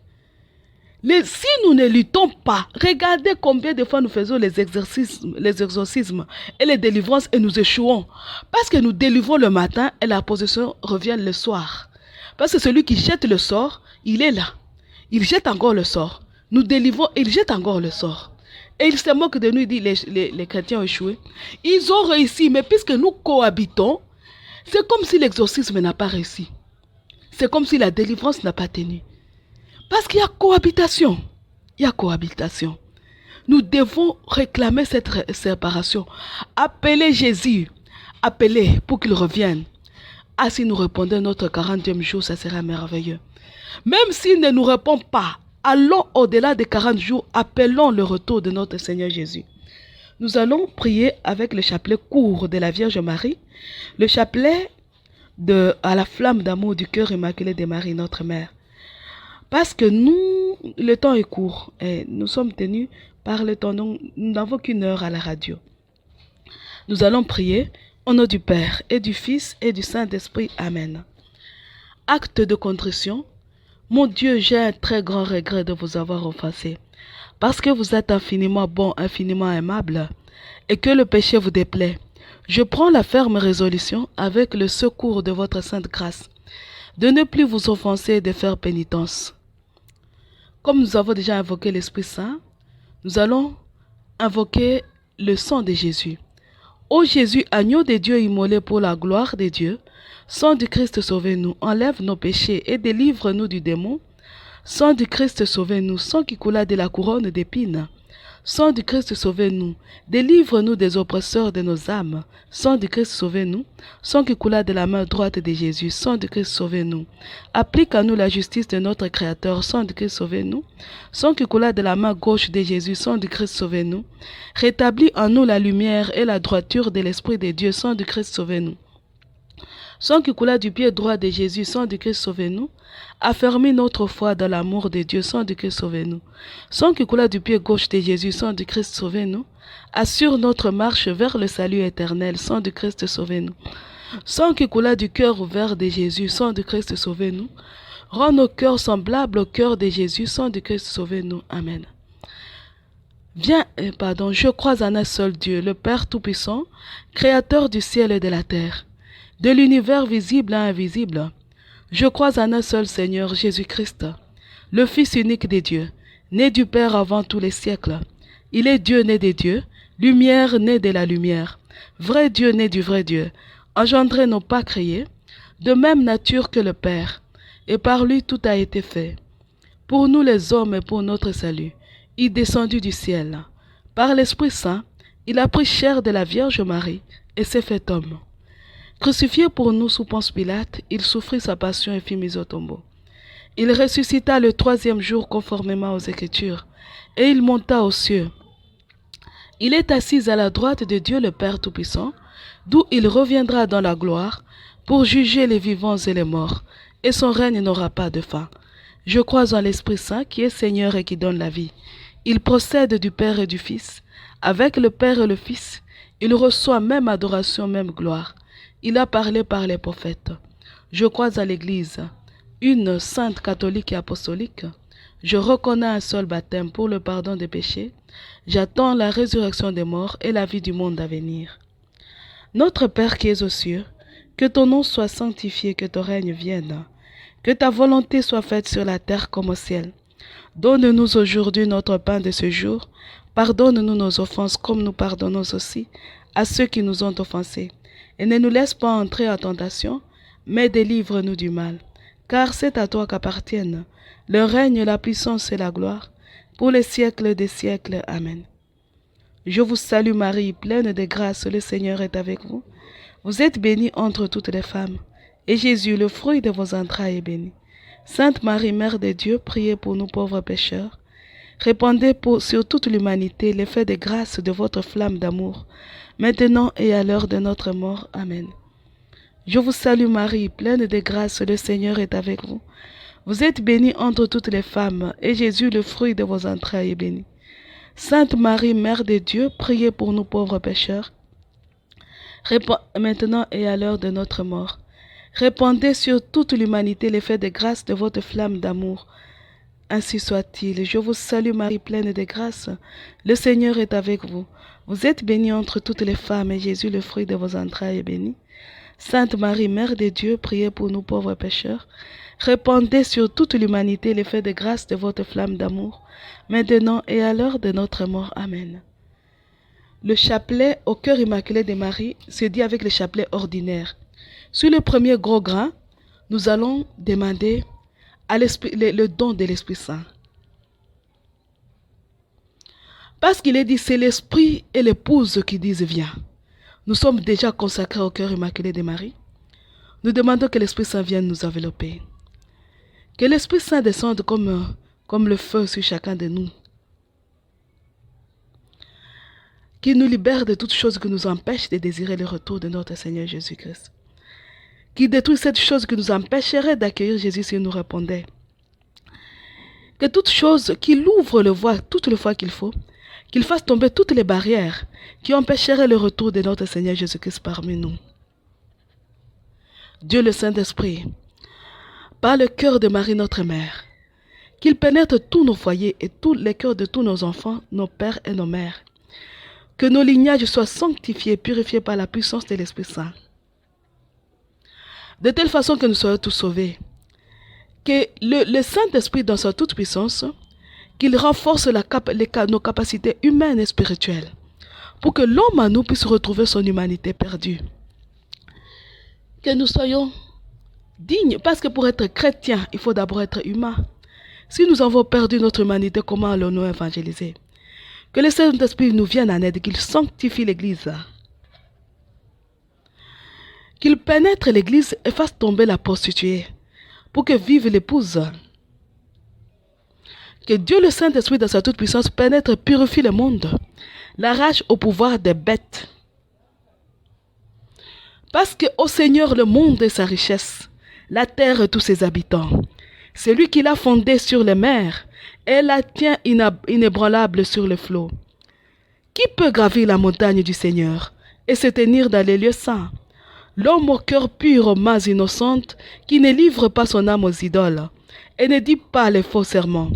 Si nous ne luttons pas, regardez combien de fois nous faisons les exorcismes et les délivrances et nous échouons. Parce que nous délivrons le matin et la possession revient le soir. Parce que celui qui jette le sort, il est là. Il jette encore le sort. Nous délivrons et il jette encore le sort. Et il se moque de nous, il dit les chrétiens ont échoué. Ils ont réussi, mais puisque nous cohabitons, c'est comme si l'exorcisme n'a pas réussi. C'est comme si la délivrance n'a pas tenu. Parce qu'il y a cohabitation. Il y a cohabitation. Nous devons réclamer cette séparation. Appelez Jésus. Appelez pour qu'il revienne. Ah, si nous répondons notre 40e jour, ça sera merveilleux. Même s'il ne nous répond pas, allons au-delà des 40 jours, appelons le retour de notre Seigneur Jésus. Nous allons prier avec le chapelet court de la Vierge Marie, le chapelet à la flamme d'amour du cœur immaculé de Marie, notre Mère. Parce que le temps est court et nous sommes tenus par le temps, donc nous n'avons qu'une heure à la radio. Nous allons prier au nom du Père et du Fils et du Saint-Esprit. Amen. Acte de contrition. Mon Dieu, j'ai un très grand regret de vous avoir offensé, parce que vous êtes infiniment bon, infiniment aimable, et que le péché vous déplaît. Je prends la ferme résolution, avec le secours de votre sainte grâce, de ne plus vous offenser et de faire pénitence. Comme nous avons déjà invoqué l'Esprit Saint, nous allons invoquer le sang de Jésus. Ô Jésus, agneau de Dieu immolé pour la gloire de Dieu, sang du Christ, sauvez-nous, enlève nos péchés et délivre-nous du démon. Sang du Christ, sauvez-nous, sang qui coula de la couronne d'épines. Sang du Christ, sauvez-nous, délivre-nous des oppresseurs de nos âmes. Sang du Christ, sauvez-nous, sang qui coula de la main droite de Jésus. Sang du Christ, sauvez-nous, applique à nous la justice de notre Créateur. Sang du Christ, sauvez-nous, sang qui coula de la main gauche de Jésus. Sang du Christ, sauvez-nous, rétablis en nous la lumière et la droiture de l'Esprit de Dieu. Sang du Christ, sauvez-nous. Sang qui coula du pied droit de Jésus, sang du Christ, sauvez-nous. Affermis notre foi dans l'amour de Dieu, sang du Christ, sauvez-nous. Sang qui coula du pied gauche de Jésus, sang du Christ, sauvez-nous. Assure notre marche vers le salut éternel, sang du Christ, sauvez-nous. Sang qui coula du cœur ouvert de Jésus, sang du Christ, sauvez-nous. Rends nos cœurs semblables au cœur de Jésus, sang du Christ, sauvez-nous. Amen. Je crois en un seul Dieu, le Père Tout-Puissant, Créateur du ciel et de la terre, de l'univers visible et invisible. Je crois en un seul Seigneur Jésus-Christ, le Fils unique de Dieu, né du Père avant tous les siècles. Il est Dieu né des dieux, lumière née de la lumière, vrai Dieu né du vrai Dieu, engendré non pas créé, de même nature que le Père, et par lui tout a été fait. Pour nous les hommes et pour notre salut, il descendu du ciel. Par l'Esprit Saint, il a pris chair de la Vierge Marie et s'est fait homme. Crucifié pour nous sous Ponce Pilate, il souffrit sa passion et fut mis au tombeau. Il ressuscita le troisième jour conformément aux Écritures, et il monta aux cieux. Il est assis à la droite de Dieu le Père Tout-Puissant, d'où il reviendra dans la gloire pour juger les vivants et les morts, et son règne n'aura pas de fin. Je crois en l'Esprit Saint qui est Seigneur et qui donne la vie. Il procède du Père et du Fils. Avec le Père et le Fils, il reçoit même adoration, même gloire. Il a parlé par les prophètes. Je crois à l'Église, une sainte catholique et apostolique. Je reconnais un seul baptême pour le pardon des péchés. J'attends la résurrection des morts et la vie du monde à venir. Notre Père qui es aux cieux, que ton nom soit sanctifié, que ton règne vienne. Que ta volonté soit faite sur la terre comme au ciel. Donne-nous aujourd'hui notre pain de ce jour. Pardonne-nous nos offenses comme nous pardonnons aussi à ceux qui nous ont offensés. Et ne nous laisse pas entrer en tentation, mais délivre-nous du mal. Car c'est à toi qu'appartiennent le règne, la puissance et la gloire, pour les siècles des siècles. Amen. Je vous salue Marie, pleine de grâce, le Seigneur est avec vous. Vous êtes bénie entre toutes les femmes, et Jésus, le fruit de vos entrailles, est béni. Sainte Marie, Mère de Dieu, priez pour nous pauvres pécheurs. Répandez sur toute l'humanité l'effet de grâce de votre flamme d'amour, maintenant et à l'heure de notre mort. Amen. Je vous salue Marie, pleine de grâce, le Seigneur est avec vous. Vous êtes bénie entre toutes les femmes, et Jésus, le fruit de vos entrailles, est béni. Sainte Marie, Mère de Dieu, priez pour nous pauvres pécheurs, maintenant et à l'heure de notre mort. Répandez sur toute l'humanité l'effet de grâce de votre flamme d'amour. Ainsi soit-il. Je vous salue Marie, pleine de grâce. Le Seigneur est avec vous. Vous êtes bénie entre toutes les femmes, et Jésus, le fruit de vos entrailles, est béni. Sainte Marie, Mère de Dieu, priez pour nous pauvres pécheurs. Répandez sur toute l'humanité l'effet de grâce de votre flamme d'amour, maintenant et à l'heure de notre mort. Amen. Le chapelet au cœur immaculé de Marie se dit avec le chapelet ordinaire. Sur le premier gros grain, nous allons demander à le don de l'Esprit Saint. Parce qu'il est dit, c'est l'Esprit et l'épouse qui disent viens. Nous sommes déjà consacrés au cœur immaculé de Marie. Nous demandons que l'Esprit Saint vienne nous envelopper. Que l'Esprit Saint descende comme le feu sur chacun de nous. Qu'il nous libère de toutes choses qui nous empêchent de désirer le retour de notre Seigneur Jésus-Christ. Qu'il détruit cette chose qui nous empêcherait d'accueillir Jésus s'il nous répondait. Que toute chose, qu'il ouvre le voie toutes les fois qu'il faut, qu'il fasse tomber toutes les barrières qui empêcheraient le retour de notre Seigneur Jésus-Christ parmi nous. Dieu le Saint-Esprit, par le cœur de Marie notre Mère, qu'il pénètre tous nos foyers et tous les cœurs de tous nos enfants, nos pères et nos mères. Que nos lignages soient sanctifiés et purifiés par la puissance de l'Esprit Saint. De telle façon que nous soyons tous sauvés. Que le Saint-Esprit dans sa toute puissance, qu'il renforce nos capacités humaines et spirituelles, pour que l'homme en nous puisse retrouver son humanité perdue. Que nous soyons dignes, parce que pour être chrétien, il faut d'abord être humain. Si nous avons perdu notre humanité, comment allons-nous évangéliser? Que le Saint-Esprit nous vienne en aide, qu'il sanctifie l'Église. Qu'il pénètre l'Église et fasse tomber la prostituée, pour que vive l'épouse. Que Dieu le Saint-Esprit dans sa toute puissance pénètre et purifie le monde, l'arrache au pouvoir des bêtes. Parce que au Seigneur le monde et sa richesse, la terre et tous ses habitants. C'est lui qui l'a fondée sur les mers et la tient inébranlable sur le flot. Qui peut gravir la montagne du Seigneur et se tenir dans les lieux saints? L'homme au cœur pur, aux mains innocentes, qui ne livre pas son âme aux idoles et ne dit pas les faux serments.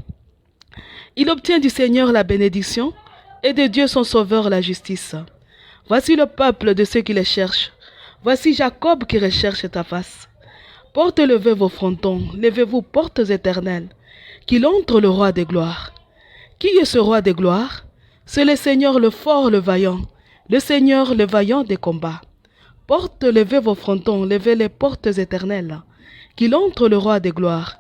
Il obtient du Seigneur la bénédiction et de Dieu son Sauveur la justice. Voici le peuple de ceux qui les cherchent. Voici Jacob qui recherche ta face. Porte levez vos frontons, levez-vous portes éternelles, qu'il entre le roi de gloire. Qui est ce roi des gloires? C'est le Seigneur le fort, le vaillant, le Seigneur le vaillant des combats. Portes, levez vos frontons, levez les portes éternelles, qu'il entre le roi des gloires.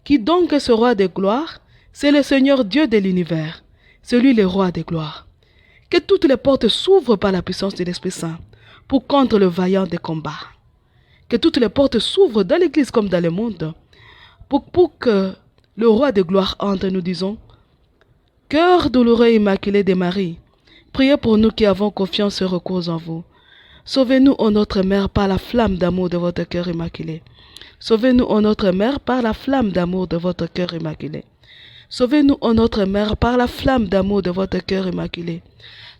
Qui donc est ce roi des gloires? C'est le Seigneur Dieu de l'univers, celui le roi des gloires. Que toutes les portes s'ouvrent par la puissance de l'Esprit Saint, pour contre le vaillant des combats. Que toutes les portes s'ouvrent dans l'Église comme dans le monde, pour que le roi de gloire entre, nous disons. Cœur douloureux et immaculé de Marie, priez pour nous qui avons confiance et recours en vous. Sauvez-nous, ô notre Mère, par la flamme d'amour de votre cœur immaculé. Sauvez-nous, ô notre Mère, par la flamme d'amour de votre cœur immaculé. Sauvez-nous, ô notre Mère, par la flamme d'amour de votre cœur immaculé.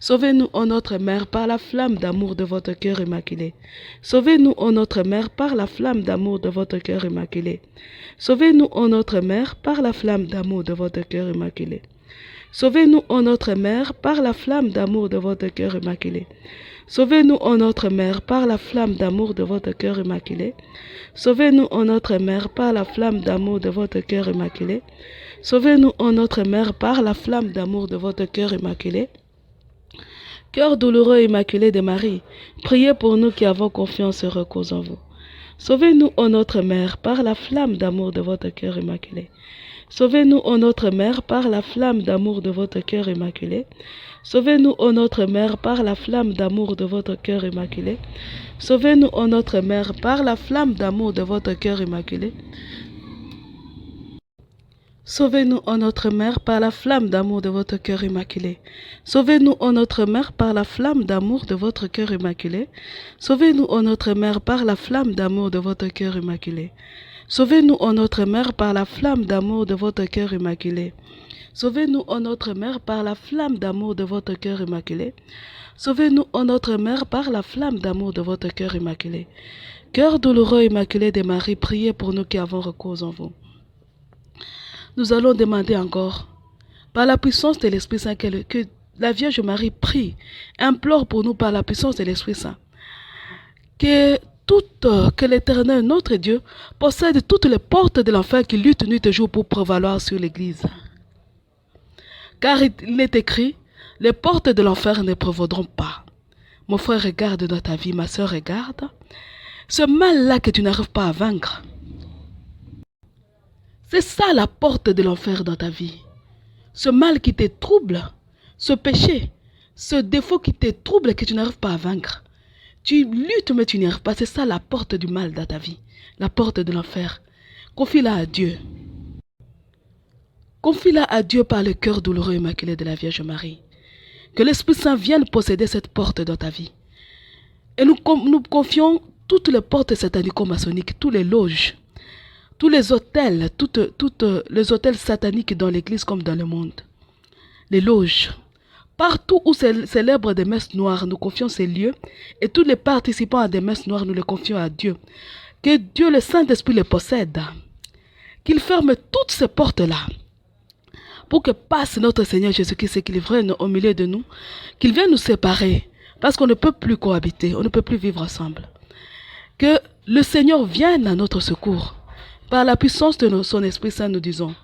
Sauvez-nous, ô notre Mère, par la flamme d'amour de votre cœur immaculé. Sauvez-nous, ô notre Mère, par la flamme d'amour de votre cœur immaculé. Sauvez-nous, ô notre Mère, par la flamme d'amour de votre cœur immaculé. Sauvez-nous, ô notre Mère, par la flamme d'amour de votre cœur immaculé. Sauvez-nous, ô notre Mère, par la flamme d'amour de votre cœur immaculé. Sauvez-nous, ô notre Mère, par la flamme d'amour de votre cœur immaculé. Sauvez-nous, ô notre Mère, par la flamme d'amour de votre cœur immaculé. Cœur douloureux et immaculé de Marie, priez pour nous qui avons confiance et recours en vous. Sauvez-nous, ô notre Mère, par la flamme d'amour de votre cœur immaculé. Sauvez-nous, ô notre Mère, par la flamme d'amour de votre cœur immaculé. Sauvez-nous, ô notre Mère, par la flamme d'amour de votre cœur immaculé. Sauvez-nous, ô notre Mère, par la flamme d'amour de votre cœur immaculé. Sauvez-nous, ô notre Mère, par la flamme d'amour de votre cœur immaculé. Sauvez-nous, ô notre Mère, par la flamme d'amour de votre cœur immaculé. Sauvez-nous, ô notre Mère, par la flamme d'amour de votre cœur immaculé. Sauvez-nous, ô notre Mère, par la flamme d'amour de votre cœur immaculé. Sauvez-nous, ô notre Mère, par la flamme d'amour de votre cœur immaculé. Sauvez-nous, ô notre Mère, par la flamme d'amour de votre cœur immaculé. Cœur douloureux immaculé de Marie, priez pour nous qui avons recours en vous. Nous allons demander encore, par la puissance de l'Esprit Saint, que la Vierge Marie prie, implore pour nous par la puissance de l'Esprit Saint, que l'Éternel, notre Dieu, possède toutes les portes de l'enfer qui luttent nuit et jour pour prévaloir sur l'Église. Car il est écrit, les portes de l'enfer ne prévaudront pas. Mon frère, regarde dans ta vie, ma soeur, regarde. Ce mal-là que tu n'arrives pas à vaincre, c'est ça la porte de l'enfer dans ta vie. Ce mal qui te trouble, ce péché, ce défaut qui te trouble et que tu n'arrives pas à vaincre. Tu luttes mais tu n'y arrives pas. C'est ça la porte du mal dans ta vie. La porte de l'enfer. Confie-la à Dieu. Confie-la à Dieu par le cœur douloureux et immaculé de la Vierge Marie. Que l'Esprit Saint vienne posséder cette porte dans ta vie. Et nous confions toutes les portes satanico-maçonniques, tous les loges, tous les hôtels, toutes les hôtels sataniques dans l'Église comme dans le monde. Les loges. Partout où célèbrent des messes noires, nous confions ces lieux. Et tous les participants à des messes noires, nous les confions à Dieu. Que Dieu, le Saint-Esprit, les possède. Qu'il ferme toutes ces portes-là. Pour que passe notre Seigneur Jésus-Christ et qu'il vienne au milieu de nous. Qu'il vienne nous séparer. Parce qu'on ne peut plus cohabiter. On ne peut plus vivre ensemble. Que le Seigneur vienne à notre secours. Par la puissance de son Esprit Saint, nous disons.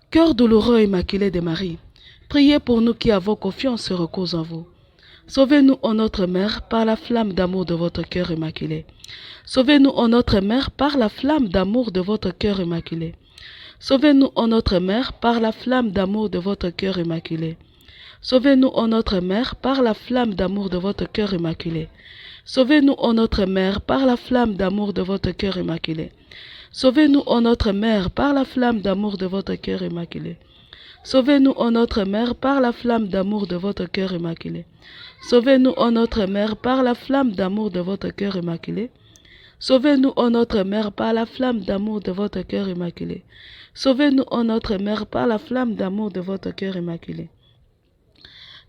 Cœur douloureux immaculé de Marie, priez pour nous qui avons confiance et recours en vous. Sauvez-nous, ô notre Mère, par la flamme d'amour de votre cœur immaculé. Sauvez-nous, ô notre Mère, par la flamme d'amour de votre cœur immaculé. Sauvez-nous, ô notre Mère, par la flamme d'amour de votre cœur immaculé. Sauvez-nous, ô notre Mère, par la flamme d'amour de votre cœur immaculé. Sauvez-nous, ô notre Mère, par la flamme d'amour de votre cœur immaculé. Sauvez-nous, ô notre Mère, par la flamme d'amour de votre cœur immaculé. Sauvez-nous, ô notre Mère, par la flamme d'amour de votre cœur immaculé. Sauvez-nous, ô notre Mère, par la flamme d'amour de votre cœur immaculé. Sauvez-nous, ô notre Mère, par la flamme d'amour de votre cœur immaculé. Sauvez-nous, ô notre Mère, par la flamme d'amour de votre cœur immaculé.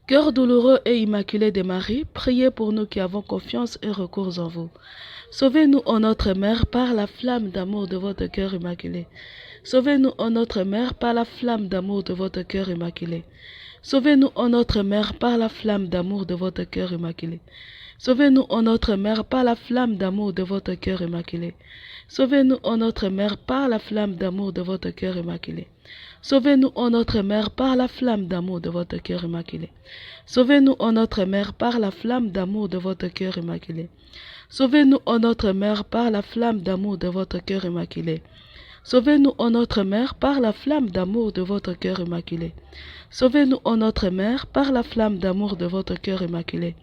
Cœur douloureux et immaculé de Marie, priez pour nous qui avons confiance et recours en vous. Sauvez-nous, ô notre Mère, par la flamme d'amour de votre cœur immaculé. Sauvez-nous, ô notre Mère, par la flamme d'amour de votre cœur immaculé. Sauvez-nous, ô notre Mère, par la flamme d'amour de votre cœur immaculé. Sauvez-nous, ô notre Mère, par la flamme d'amour de votre cœur immaculé. Sauvez-nous, ô notre Mère, par la flamme d'amour de votre cœur immaculé. Sauvez-nous, ô notre Mère, par la flamme d'amour de votre cœur immaculé. Sauvez-nous, ô notre Mère, par la flamme d'amour de votre cœur immaculé. Sauvez-nous, ô notre Mère, par la flamme d'amour de votre cœur immaculé. Sauvez-nous, ô notre Mère, par la flamme d'amour de votre cœur immaculé. Sauvez-nous, ô notre Mère, par la flamme d'amour de votre cœur immaculé.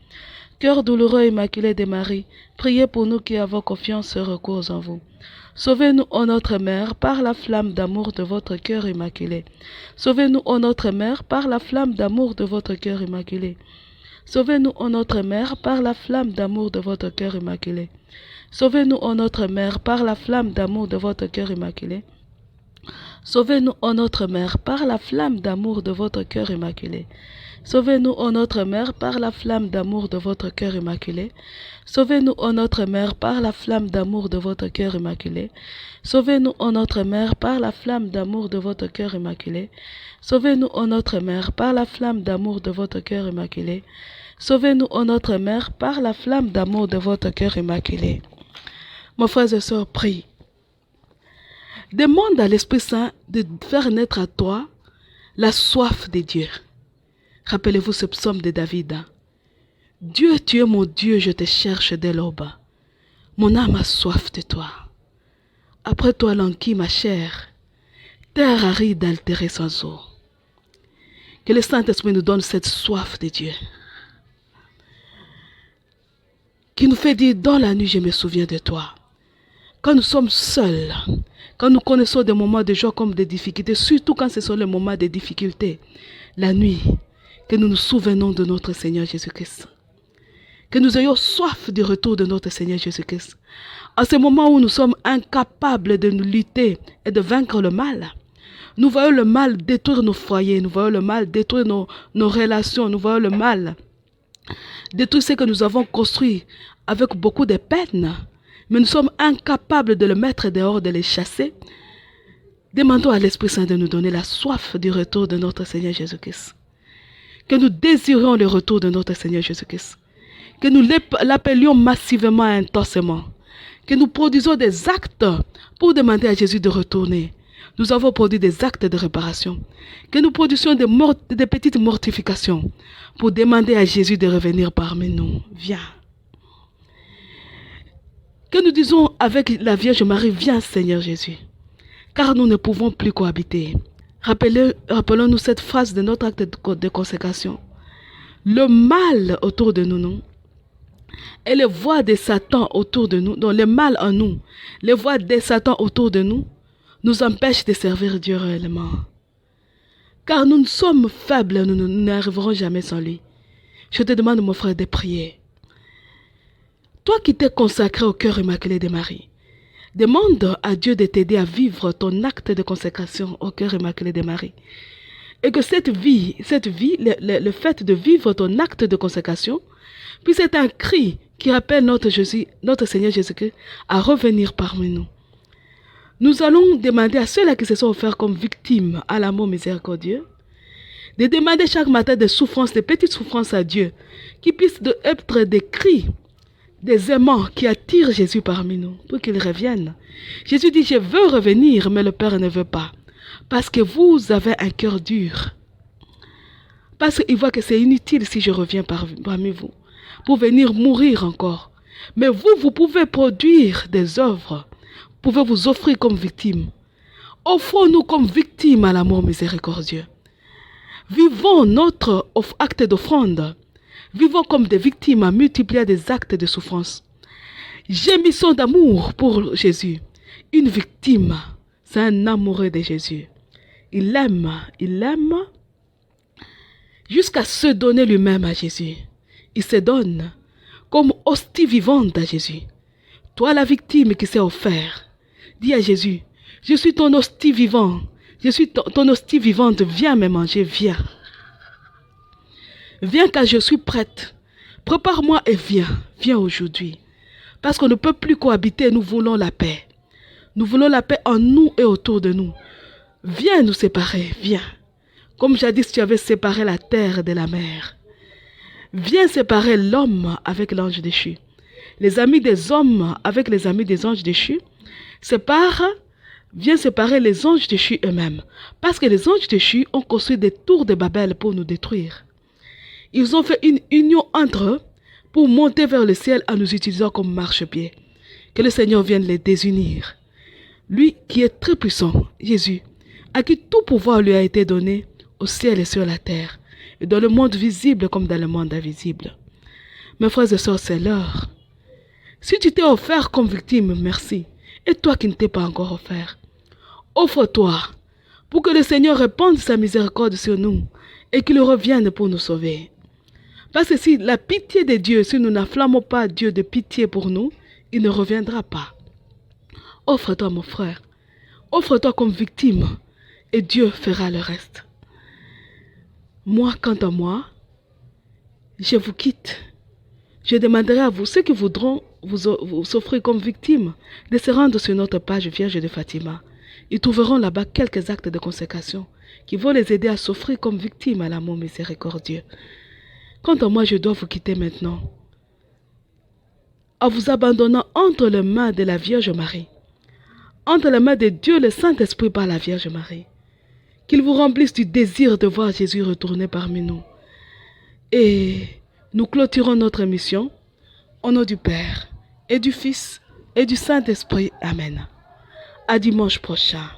Cœur douloureux immaculé de Marie, priez pour nous qui avons confiance et recours en vous. Sauvez-nous, ô notre Mère, par la flamme d'amour de votre cœur immaculé. Sauvez-nous, ô notre Mère, par la flamme d'amour de votre cœur immaculé. Sauvez-nous, ô notre Mère, par la flamme d'amour de votre cœur immaculé. Sauvez-nous, ô notre Mère, par la flamme d'amour de votre cœur immaculé. Sauvez-nous, ô notre Mère, par la flamme d'amour de votre cœur immaculé. Sauvez-nous, ô notre Mère, par la flamme d'amour de votre cœur immaculé. Sauvez-nous, ô notre Mère, par la flamme d'amour de votre cœur immaculé. Sauvez-nous, ô notre Mère, par la flamme d'amour de votre cœur immaculé. Sauvez-nous, ô notre Mère, par la flamme d'amour de votre cœur immaculé. Sauvez-nous, ô notre Mère, par la flamme d'amour de votre cœur immaculé. Mes frères et sœurs, prie. Demande à l'Esprit Saint de faire naître à toi la soif de Dieu. Rappelez-vous ce psaume de David. Dieu, tu es mon Dieu, je te cherche dès l'aube. Mon âme a soif de toi. Après toi languit ma chair, terre aride altérée sans eau. Que le Saint-Esprit nous donne cette soif de Dieu, qui nous fait dire dans la nuit, je me souviens de toi. Quand nous sommes seuls, quand nous connaissons des moments de joie comme des difficultés, surtout quand ce sont les moments de difficultés, la nuit, que nous nous souvenons de notre Seigneur Jésus-Christ. Que nous ayons soif du retour de notre Seigneur Jésus-Christ. En ce moment où nous sommes incapables de nous lutter et de vaincre le mal, nous voyons le mal détruire nos foyers, nous voyons le mal détruire nos relations, nous voyons le mal détruire ce que nous avons construit avec beaucoup de peine, mais nous sommes incapables de le mettre dehors, de les chasser. Demandons à l'Esprit Saint de nous donner la soif du retour de notre Seigneur Jésus-Christ. Que nous désirions le retour de notre Seigneur Jésus-Christ. Que nous l'appelions massivement et intensément. Que nous produisons des actes pour demander à Jésus de retourner. Nous avons produit des actes de réparation. Que nous produisions des petites mortifications pour demander à Jésus de revenir parmi nous. Viens. Que nous disons avec la Vierge Marie, viens Seigneur Jésus. Car nous ne pouvons plus cohabiter. Rappelons-nous cette phrase de notre acte de consécration. Le mal autour de nous, et les voix de Satan autour de nous, donc le mal en nous, les voix de Satan autour de nous, nous empêchent de servir Dieu réellement. Car nous sommes faibles, nous n'arriverons jamais sans lui. Je te demande, mon frère, de prier. Toi qui t'es consacré au cœur immaculé de Marie, demande à Dieu de t'aider à vivre ton acte de consécration au cœur immaculé de Marie. Et que cette vie, le fait de vivre ton acte de consécration, puisse être un cri qui rappelle notre Seigneur Jésus-Christ à revenir parmi nous. Nous allons demander à ceux-là qui se sont offerts comme victimes à l'amour miséricordieux, de demander chaque matin des souffrances, des petites souffrances à Dieu, qui puissent être des cris, des aimants qui attirent Jésus parmi nous, pour qu'il revienne. Jésus dit, je veux revenir, mais le Père ne veut pas. Parce que vous avez un cœur dur. Parce qu'il voit que c'est inutile si je reviens parmi vous, pour venir mourir encore. Mais vous pouvez produire des œuvres, vous pouvez vous offrir comme victime. Offrons-nous comme victimes à l'amour miséricordieux. Vivons notre acte d'offrande. Vivons comme des victimes à multiplier des actes de souffrance. Gémissons d'amour pour Jésus. Une victime, c'est un amoureux de Jésus. Il l'aime jusqu'à se donner lui-même à Jésus. Il se donne comme hostie vivante à Jésus. Toi la victime qui s'est offert, dis à Jésus, je suis ton hostie vivant, je suis ton hostie vivante, viens me manger, viens. Viens car je suis prête. Prépare-moi et viens aujourd'hui. Parce qu'on ne peut plus cohabiter, nous voulons la paix. Nous voulons la paix en nous et autour de nous. Viens nous séparer, viens. Comme jadis tu avais séparé la terre de la mer. Viens séparer l'homme avec l'ange déchu. Les amis des hommes avec les amis des anges déchus. Viens séparer les anges déchus eux-mêmes. Parce que les anges déchus ont construit des tours de Babel pour nous détruire. Ils ont fait une union entre eux pour monter vers le ciel en nous utilisant comme marchepied. Que le Seigneur vienne les désunir. Lui qui est très puissant, Jésus, à qui tout pouvoir lui a été donné au ciel et sur la terre, et dans le monde visible comme dans le monde invisible. Mes frères et sœurs, c'est l'heure. Si tu t'es offert comme victime, merci. Et toi qui ne t'es pas encore offert, offre-toi pour que le Seigneur répande sa miséricorde sur nous et qu'il revienne pour nous sauver. Parce que si la pitié de Dieu, si nous n'afflammons pas Dieu de pitié pour nous, il ne reviendra pas. Offre-toi mon frère, offre-toi comme victime et Dieu fera le reste. Moi, quant à moi, je vous quitte. Je demanderai à vous, ceux qui voudront vous offrir comme victime, de se rendre sur notre page Vierge de Fatima. Ils trouveront là-bas quelques actes de consécration qui vont les aider à s'offrir comme victime à l'amour miséricordieux. Quant à moi, je dois vous quitter maintenant, en vous abandonnant entre les mains de la Vierge Marie, entre les mains de Dieu le Saint-Esprit par la Vierge Marie. Qu'il vous remplisse du désir de voir Jésus retourner parmi nous. Et nous clôturons notre émission au nom du Père et du Fils et du Saint-Esprit. Amen. À dimanche prochain.